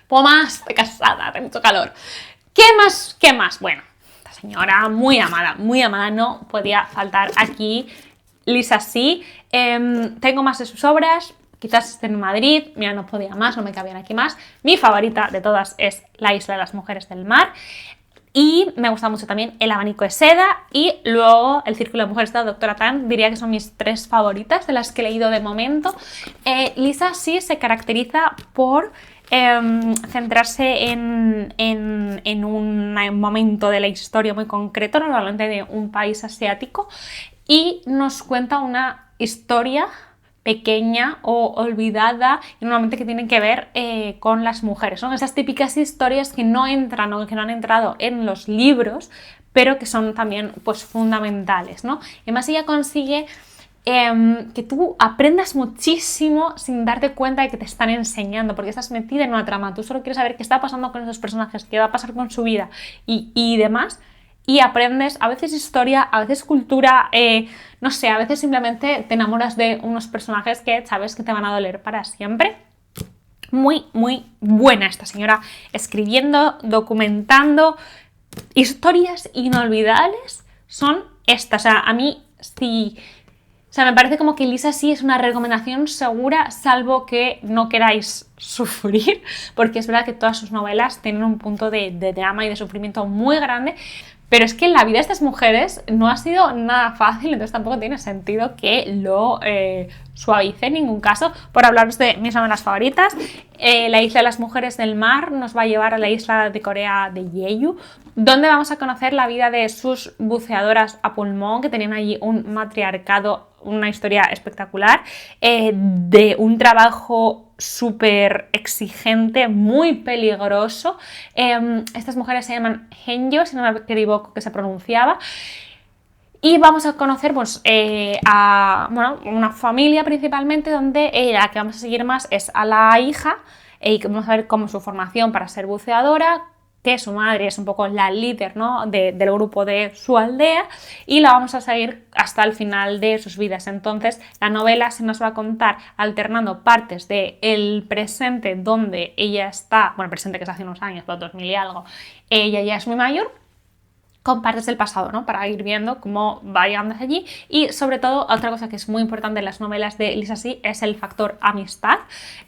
Poco más, estoy cansada, hace mucho calor. ¿Qué más? ¿Qué más? Bueno, esta señora muy amada, no podía faltar aquí. Lisa Sí. Tengo más de sus obras. Quizás estén en Madrid, mira, no podía más, no me cabían aquí más. Mi favorita de todas es La isla de las mujeres del mar. Y me gusta mucho también El abanico de seda y luego El círculo de mujeres de la doctora Tan. Diría que son mis 3 favoritas de las que he leído de momento. Lisa Sí se caracteriza por centrarse en un momento de la historia muy concreto, normalmente de un país asiático, y nos cuenta una historia pequeña o olvidada y normalmente que tienen que ver con las mujeres. Son esas típicas historias que no entran o que no han entrado en los libros, pero que son también pues fundamentales, ¿no? Y además ella consigue que tú aprendas muchísimo sin darte cuenta de que te están enseñando, porque estás metida en una trama, tú solo quieres saber qué está pasando con esos personajes, qué va a pasar con su vida y demás, y aprendes a veces historia, a veces cultura, no sé, a veces simplemente te enamoras de unos personajes que sabes que te van a doler para siempre. Muy, muy buena esta señora escribiendo, documentando historias inolvidables. Son estas, o sea, a mí sí... O sea, me parece como que Lisa Sí es una recomendación segura, salvo que no queráis sufrir, porque es verdad que todas sus novelas tienen un punto de drama y de sufrimiento muy grande, pero es que en la vida de estas mujeres no ha sido nada fácil, entonces tampoco tiene sentido que lo suavice en ningún caso. Por hablaros de mis novelas favoritas, La isla de las mujeres del mar nos va a llevar a la isla de Corea de Jeju, donde vamos a conocer la vida de sus buceadoras a pulmón, que tenían allí un matriarcado, una historia espectacular, de un trabajo súper exigente, muy peligroso. Estas mujeres se llaman Henjo, si no me equivoco que se pronunciaba. Y vamos a conocer pues, a una familia principalmente, donde la que vamos a seguir más es a la hija, y vamos a ver cómo su formación para ser buceadora, que su madre es un poco la líder, ¿no?, del grupo de su aldea, y la vamos a seguir hasta el final de sus vidas. Entonces la novela se nos va a contar alternando partes del presente, donde ella está, bueno, el presente que es hace unos años, 2000 y algo, ella ya es muy mayor, con partes del pasado, ¿no?, para ir viendo cómo va llegando hacia allí. Y sobre todo, otra cosa que es muy importante en las novelas de Lisa Sí es el factor amistad.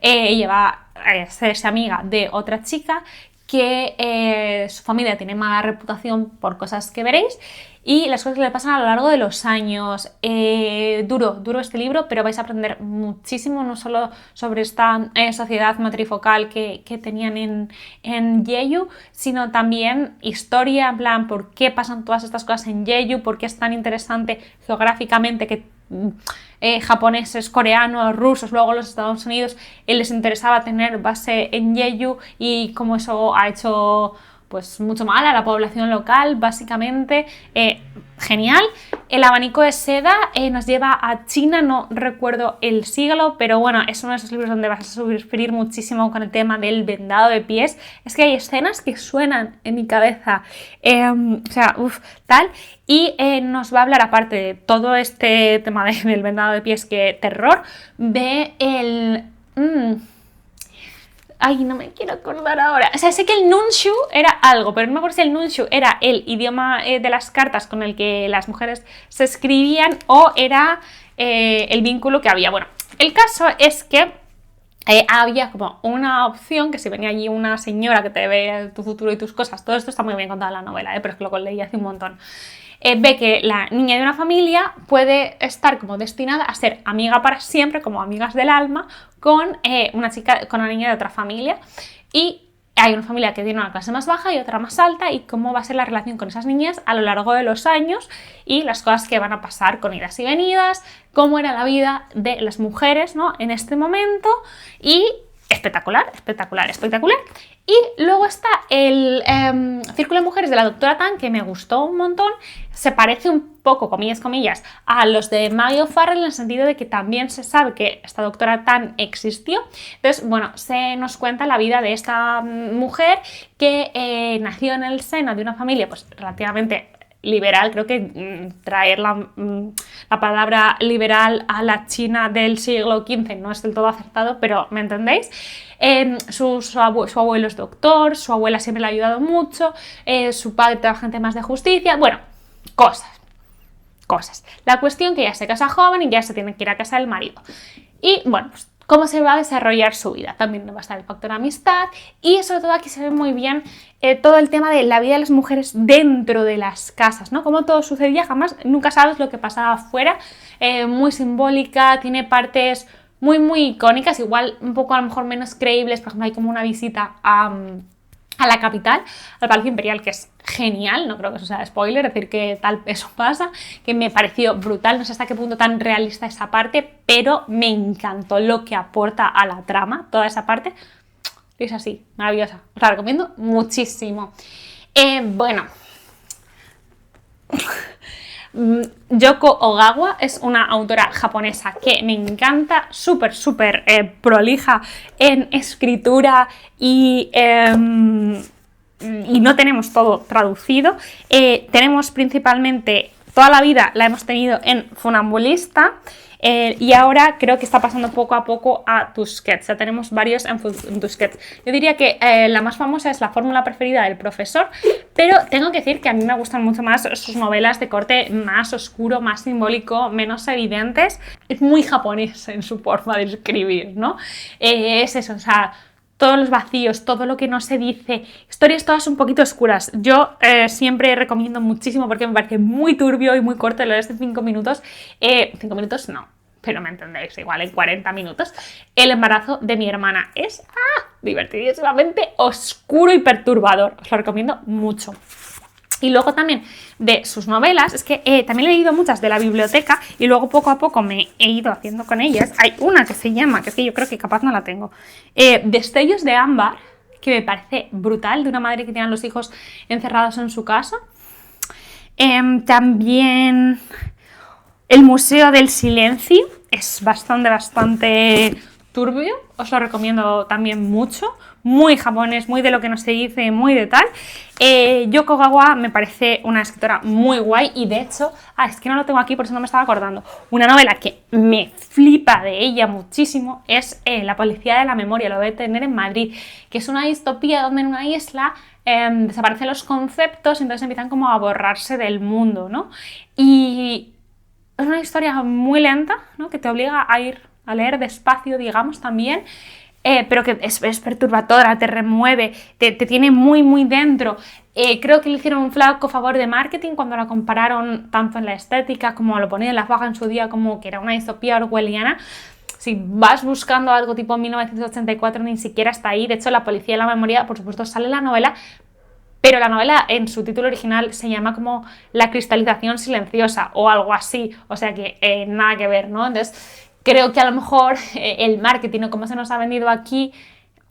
Ella va a hacerse amiga de otra chica que su familia tiene mala reputación por cosas que veréis, y las cosas que le pasan a lo largo de los años. Duro este libro, pero vais a aprender muchísimo, no solo sobre esta sociedad matrifocal que tenían en Jeju, sino también historia, en plan, por qué pasan todas estas cosas en Jeju, por qué es tan interesante geográficamente que japoneses, coreanos, rusos, luego los Estados Unidos les interesaba tener base en Jeju, y cómo eso ha hecho pues mucho mal a la población local, básicamente. Genial. El abanico de seda nos lleva a China, no recuerdo el siglo, pero bueno, es uno de esos libros donde vas a sufrir muchísimo con el tema del vendado de pies. Es que hay escenas que suenan en mi cabeza, o sea, tal. Y nos va a hablar, aparte de todo este tema del vendado de pies, que terror, de el... Ay, no me quiero acordar ahora. O sea, sé que el Nunshu era algo, pero no me acuerdo si el Nunshu era el idioma de las cartas con el que las mujeres se escribían, o era el vínculo que había. Bueno, el caso es que había como una opción, que si venía allí una señora que te ve tu futuro y tus cosas, todo esto está muy bien contado en la novela, pero es que lo leí hace un montón. Ve que la niña de una familia puede estar como destinada a ser amiga para siempre, como amigas del alma, con una chica, con una niña de otra familia, y hay una familia que tiene una clase más baja y otra más alta, y cómo va a ser la relación con esas niñas a lo largo de los años y las cosas que van a pasar con idas y venidas, cómo era la vida de las mujeres, ¿no?, en este momento. Y espectacular, espectacular, espectacular. Y luego está el Círculo de Mujeres de la doctora Tan, que me gustó un montón. Se parece un poco, comillas, comillas, a los de Maggie O'Farrell en el sentido de que también se sabe que esta doctora Tan existió. Entonces, bueno, se nos cuenta la vida de esta mujer que nació en el seno de una familia pues relativamente liberal. Creo que traer la palabra liberal a la China del siglo XV no es del todo acertado, pero ¿me entendéis? Su abuelo es doctor, su abuela siempre le ha ayudado mucho, su padre trabaja en temas de justicia, bueno, cosas. La cuestión que ya se casa joven y ya se tiene que ir a casa del marido. Y bueno, pues cómo se va a desarrollar su vida. También va a estar el factor amistad y sobre todo aquí se ve muy bien todo el tema de la vida de las mujeres dentro de las casas, ¿no? Cómo todo sucedía, jamás, nunca sabes lo que pasaba afuera, muy simbólica, tiene partes muy icónicas, igual un poco a lo mejor menos creíbles. Por ejemplo, hay como una visita a la capital, al Palacio Imperial, que es genial, no creo que eso sea spoiler, decir que tal eso pasa, que me pareció brutal, no sé hasta qué punto tan realista esa parte, pero me encantó lo que aporta a la trama, toda esa parte, es así, maravillosa, os la recomiendo muchísimo. Bueno, Yoko Ogawa es una autora japonesa que me encanta, súper prolija en escritura y no tenemos todo traducido. Tenemos principalmente, toda la vida la hemos tenido en Funambulista, y ahora creo que está pasando poco a poco a Tusquets. Ya tenemos varios en Tusquets. Yo diría que la más famosa es La fórmula preferida del profesor, pero tengo que decir que a mí me gustan mucho más sus novelas de corte más oscuro, más simbólico, menos evidentes. Es muy japonés en su forma de escribir, ¿no? Es eso, o sea, todos los vacíos, todo lo que no se dice, historias todas un poquito oscuras. Yo siempre recomiendo muchísimo, porque me parece muy turbio y muy corto, lo de 5 minutos. 5 minutos no, pero me entendéis, igual en 40 minutos. El embarazo de mi hermana es divertidísimamente oscuro y perturbador. Os lo recomiendo mucho. Y luego también de sus novelas, es que también he leído muchas de la biblioteca y luego poco a poco me he ido haciendo con ellas. Hay una que se llama, que es que yo creo que capaz no la tengo, Destellos de ámbar, que me parece brutal, de una madre que tiene a los hijos encerrados en su casa. También El Museo del Silencio, es bastante turbio, os lo recomiendo también mucho, muy japonés, muy de lo que no se dice, muy de tal. Yoko Ogawa me parece una escritora muy guay y de hecho, es que no lo tengo aquí, por eso no me estaba acordando, una novela que me flipa de ella muchísimo es La policía de la memoria, lo voy a tener en Madrid, que es una distopía donde en una isla desaparecen los conceptos y entonces empiezan como a borrarse del mundo, ¿no? Y es una historia muy lenta, ¿no? Que te obliga a ir a leer despacio, digamos, también, pero que es perturbadora, te remueve, te tiene muy dentro. Creo que le hicieron un flaco favor de marketing cuando la compararon tanto en la estética como lo ponía en la faja en su día, como que era una distopía orwelliana. Si vas buscando algo tipo 1984, ni siquiera está ahí. De hecho, La policía de la memoria, por supuesto, sale en la novela, pero la novela en su título original se llama como La cristalización silenciosa o algo así, o sea que nada que ver, ¿no? Entonces creo que a lo mejor el marketing o como se nos ha vendido aquí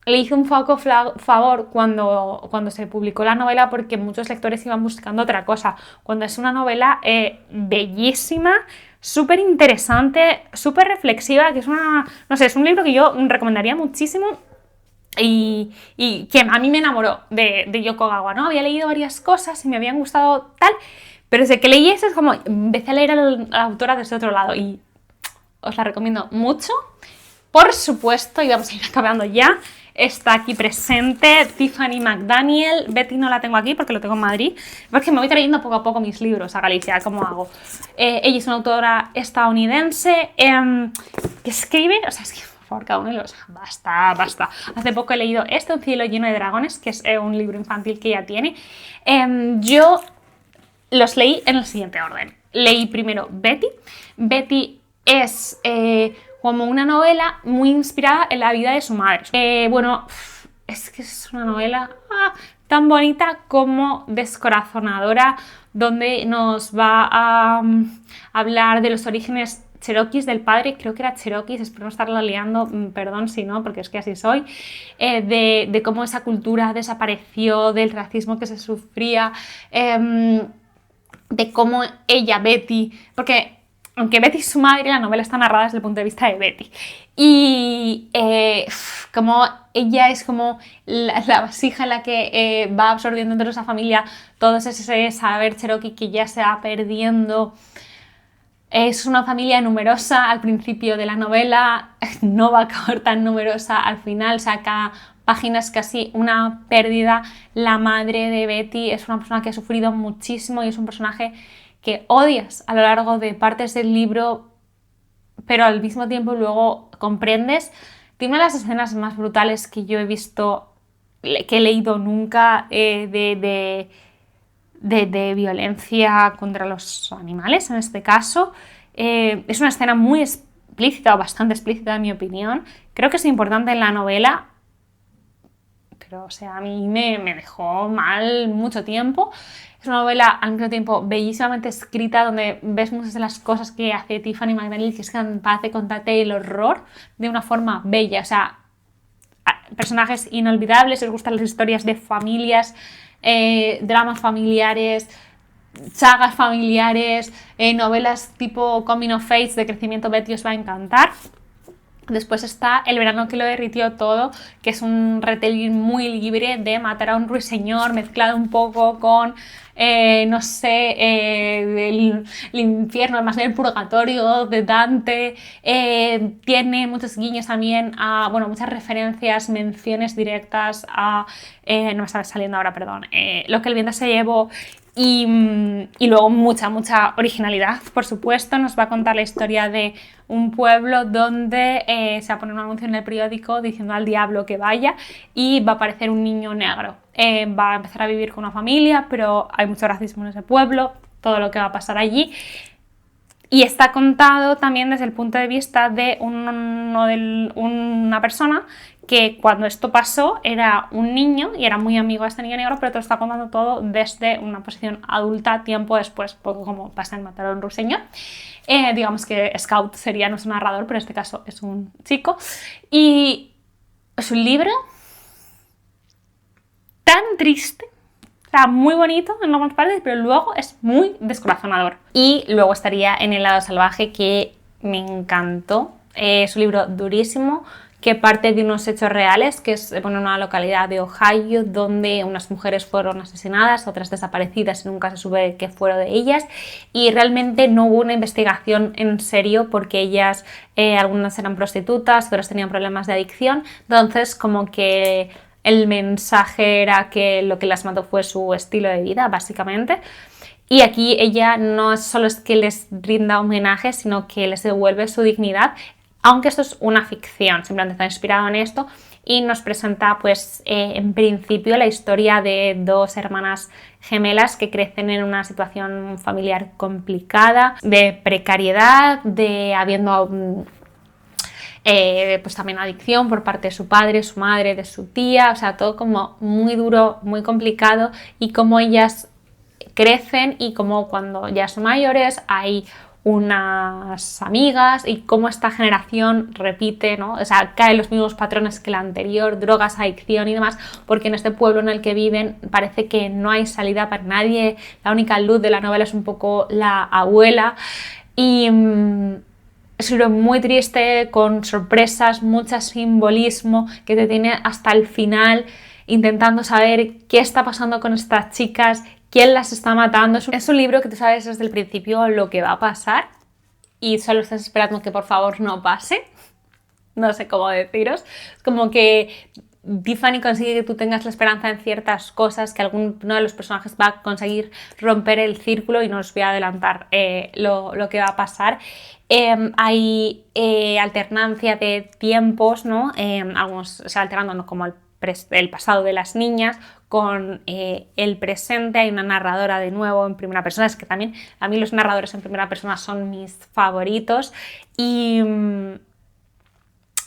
le hizo un favor cuando se publicó la novela, porque muchos lectores iban buscando otra cosa, cuando es una novela bellísima, súper interesante, súper reflexiva, que es no sé, es un libro que yo recomendaría muchísimo. Y que a mí me enamoró de Yoko Ogawa, ¿no? Había leído varias cosas y me habían gustado tal, pero desde que leí eso es como empecé a leer a la autora desde otro lado y os la recomiendo mucho. Por supuesto, y vamos a ir acabando ya, está aquí presente Tiffany McDaniel. Betty no la tengo aquí porque lo tengo en Madrid, porque me voy trayendo poco a poco mis libros a Galicia, ¿cómo hago? Ella es una autora estadounidense que escribe, o sea, es que por favor, cada uno de los... Basta. Hace poco he leído Un cielo lleno de dragones, que es un libro infantil que ella tiene. Yo los leí en el siguiente orden. Leí primero Betty. Betty es como una novela muy inspirada en la vida de su madre. Bueno, es que es una novela tan bonita como descorazonadora, donde nos va a hablar de los orígenes cherokees del padre, creo que era cherokees, espero no estarla liando, perdón si no, porque es que así soy, de cómo esa cultura desapareció, del racismo que se sufría, de cómo ella, Betty, porque aunque Betty es su madre, la novela está narrada desde el punto de vista de Betty. Y como ella es como la vasija en la que va absorbiendo dentro de esa familia todo ese saber cherokee que ya se va perdiendo. Es una familia numerosa al principio de la novela, no va a acabar tan numerosa al final, saca páginas casi una pérdida. La madre de Betty es una persona que ha sufrido muchísimo y es un personaje que odias a lo largo de partes del libro, pero al mismo tiempo luego comprendes. Tiene una de las escenas más brutales que yo he visto, que he leído nunca, de violencia contra los animales, en este caso. Es una escena muy explícita, o bastante explícita en mi opinión. Creo que es importante en la novela, pero o sea, a mí me dejó mal mucho tiempo. Es una novela al mismo tiempo bellísimamente escrita, donde ves muchas de las cosas que hace Tiffany McNeill, que es capaz de contarte el horror de una forma bella. O sea, personajes inolvidables. Les gustan las historias de familias, dramas familiares, sagas familiares, novelas tipo coming of age de crecimiento. Betty os va a encantar. Después está El verano que lo derritió todo, que es un retelling muy libre de matar a un ruiseñor mezclado un poco con, no sé, el infierno, más bien el purgatorio de Dante. Tiene muchos guiños también a, bueno, muchas referencias, menciones directas a, no me está saliendo ahora, perdón, Lo que el viento se llevó. Y luego mucha originalidad, por supuesto. Nos va a contar la historia de un pueblo donde se va a poner un anuncio en el periódico diciendo al diablo que vaya y va a aparecer un niño negro. Va a empezar a vivir con una familia, pero hay mucho racismo en ese pueblo, todo lo que va a pasar allí. Y está contado también desde el punto de vista de una persona que cuando esto pasó era un niño y era muy amigo de este niño negro, pero te lo está contando todo desde una posición adulta tiempo después, poco como pasa en Matar a un ruiseñor. Digamos que Scout sería nuestro narrador, pero en este caso es un chico. Y es un libro tan triste, o sea, muy bonito en algunas partes, pero luego es muy descorazonador. Y luego estaría En el lado salvaje, que me encantó. Es un libro durísimo, que parte de unos hechos reales, que es en una localidad de Ohio donde unas mujeres fueron asesinadas, otras desaparecidas y nunca se sabe qué fueron de ellas, y realmente no hubo una investigación en serio porque ellas, algunas eran prostitutas, otras tenían problemas de adicción, entonces como que el mensaje era que lo que las mató fue su estilo de vida, básicamente. Y aquí ella no solo es que les rinda homenaje, sino que les devuelve su dignidad, aunque esto es una ficción, simplemente está inspirado en esto, y nos presenta, pues, en principio la historia de dos hermanas gemelas que crecen en una situación familiar complicada, de precariedad, de habiendo pues también adicción por parte de su padre, su madre, de su tía, o sea, todo como muy duro, muy complicado, y cómo ellas crecen y cómo cuando ya son mayores hay unas amigas y cómo esta generación repite, ¿no? O sea, caen los mismos patrones que la anterior, drogas, adicción y demás, porque en este pueblo en el que viven parece que no hay salida para nadie, la única luz de la novela es un poco la abuela, y es un libro muy triste, con sorpresas, mucho simbolismo, que te tiene hasta el final intentando saber qué está pasando con estas chicas, quién las está matando. Es un libro que tú sabes desde el principio lo que va a pasar y solo estás esperando que por favor no pase. No sé cómo deciros. Es como que Tiffany consigue que tú tengas la esperanza en ciertas cosas, que alguno de los personajes va a conseguir romper el círculo, y no os voy a adelantar lo que va a pasar. Hay alternancia de tiempos, ¿no? Algunos se alternando, ¿no? Como el pasado de las niñas con el presente. Hay una narradora de nuevo en primera persona, es que también a mí los narradores en primera persona son mis favoritos. Y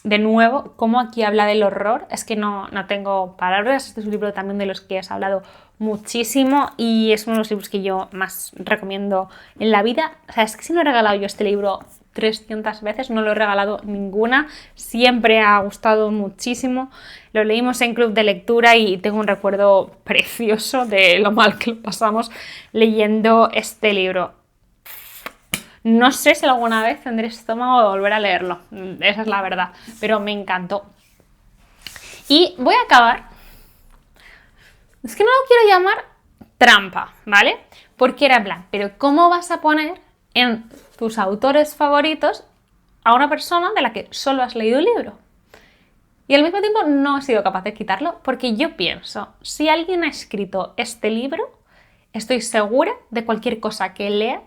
de nuevo, como aquí habla del horror, es que no tengo palabras. Este es un libro también de los que has hablado muchísimo y es uno de los libros que yo más recomiendo en la vida. O sea, es que si no he regalado yo este libro 300 veces, no lo he regalado ninguna, siempre ha gustado muchísimo. Lo leímos en club de lectura y tengo un recuerdo precioso de lo mal que lo pasamos leyendo este libro. No sé si alguna vez tendré estómago de volver a leerlo, esa es la verdad, pero me encantó. Y voy a acabar, es que no lo quiero llamar trampa, ¿vale? Porque era en plan, pero ¿cómo vas a poner en tus autores favoritos a una persona de la que solo has leído un libro? Y al mismo tiempo no he sido capaz de quitarlo porque yo pienso, si alguien ha escrito este libro, estoy segura de cualquier cosa que lea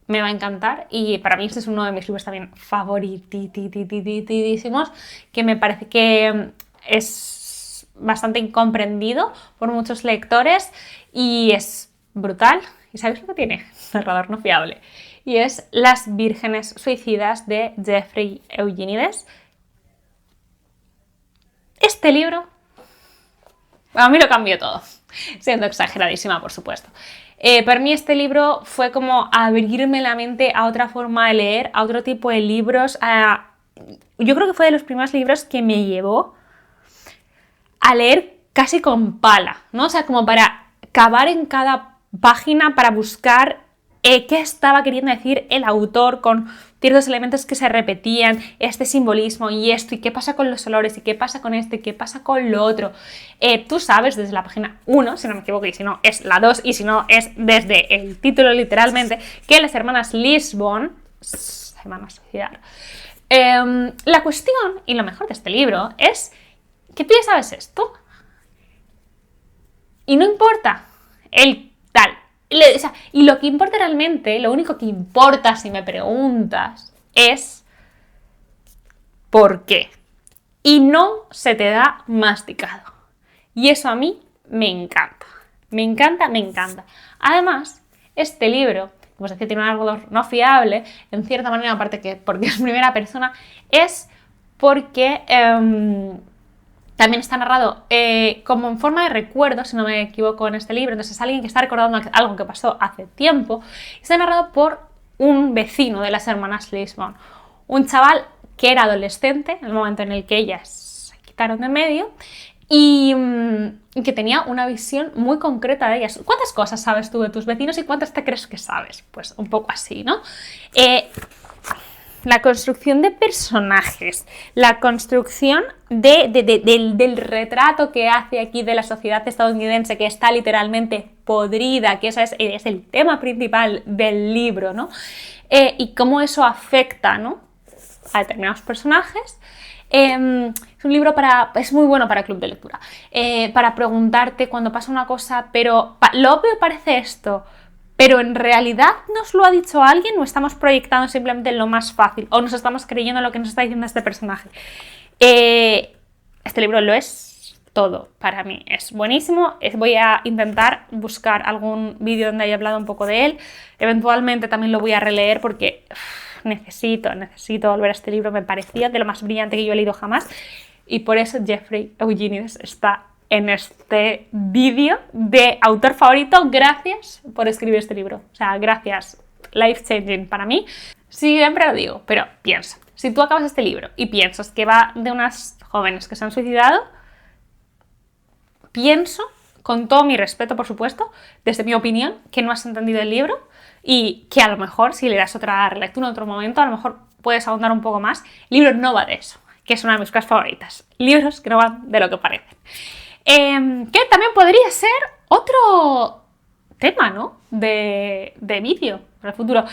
me va a encantar, y para mí este es uno de mis libros también favoritísimos, que me parece que es bastante incomprendido por muchos lectores y es brutal. ¿Y sabéis lo que tiene? Narrador no fiable. Y es Las vírgenes suicidas de Jeffrey Eugenides. Este libro a mí lo cambió todo, siendo exageradísima, por supuesto. Para mí este libro fue como abrirme la mente a otra forma de leer, a otro tipo de libros. Yo creo que fue de los primeros libros que me llevó a leer casi con pala, ¿no? O sea, como para cavar en cada página, para buscar qué estaba queriendo decir el autor con ciertos elementos que se repetían, este simbolismo y esto, y qué pasa con los olores, y qué pasa con esto, y qué pasa con lo otro. Tú sabes desde la página 1, si no me equivoco, y si no es la 2, y si no es desde el título literalmente, que las hermanas Lisbon se van a suicidar. La cuestión, y lo mejor de este libro, es que tú ya sabes esto, y no importa el tal. Y lo que importa realmente, lo único que importa si me preguntas, es por qué. Y no se te da masticado. Y eso a mí me encanta. Me encanta, me encanta. Además, este libro, como os decía, tiene un narrador no fiable, en cierta manera, aparte que porque es primera persona, es porque también está narrado como en forma de recuerdo, si no me equivoco, en este libro. Entonces es alguien que está recordando algo que pasó hace tiempo. Está narrado por un vecino de las hermanas Lisbon. Un chaval que era adolescente en el momento en el que ellas se quitaron de medio y que tenía una visión muy concreta de ellas. ¿Cuántas cosas sabes tú de tus vecinos y cuántas te crees que sabes? Pues un poco así, ¿no? La construcción de personajes, la construcción del retrato que hace aquí de la sociedad estadounidense, que está literalmente podrida, que ese es el tema principal del libro, ¿no? Y cómo eso afecta, ¿no?, a determinados personajes. Es un libro es muy bueno para club de lectura, para preguntarte cuando pasa una cosa, pero lo obvio parece esto, pero en realidad nos lo ha dicho alguien o estamos proyectando simplemente lo más fácil o nos estamos creyendo lo que nos está diciendo este personaje. Este libro lo es todo para mí, es buenísimo. Voy a intentar buscar algún vídeo donde haya hablado un poco de él, eventualmente también lo voy a releer porque necesito volver a este libro, me parecía de lo más brillante que yo he leído jamás, y por eso Jeffrey Eugenides está en este vídeo de autor favorito. Gracias por escribir este libro, o sea, gracias, life changing para mí. Siempre lo digo, pero piensa, si tú acabas este libro y piensas que va de unas jóvenes que se han suicidado, pienso, con todo mi respeto por supuesto, desde mi opinión, que no has entendido el libro y que a lo mejor si le das otra relectura en otro momento, a lo mejor puedes ahondar un poco más. El libro no va de eso, que es una de mis cosas favoritas, libros que no van de lo que parecen. Que también podría ser otro tema, ¿no?, de vídeo para el futuro.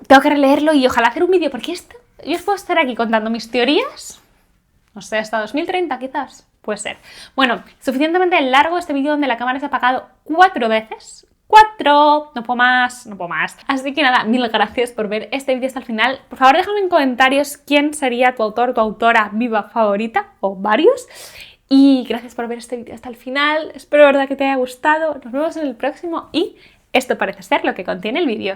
Tengo que releerlo y ojalá hacer un vídeo, porque yo os puedo estar aquí contando mis teorías, no sé, hasta 2030 quizás, puede ser. Bueno, suficientemente largo este vídeo donde la cámara se ha apagado 4 veces. 4, no puedo más. Así que nada, mil gracias por ver este vídeo hasta el final. Por favor, déjame en comentarios quién sería tu autor, tu autora viva favorita, o varios. Y gracias por ver este vídeo hasta el final. Espero de verdad que te haya gustado. Nos vemos en el próximo y esto parece ser lo que contiene el vídeo.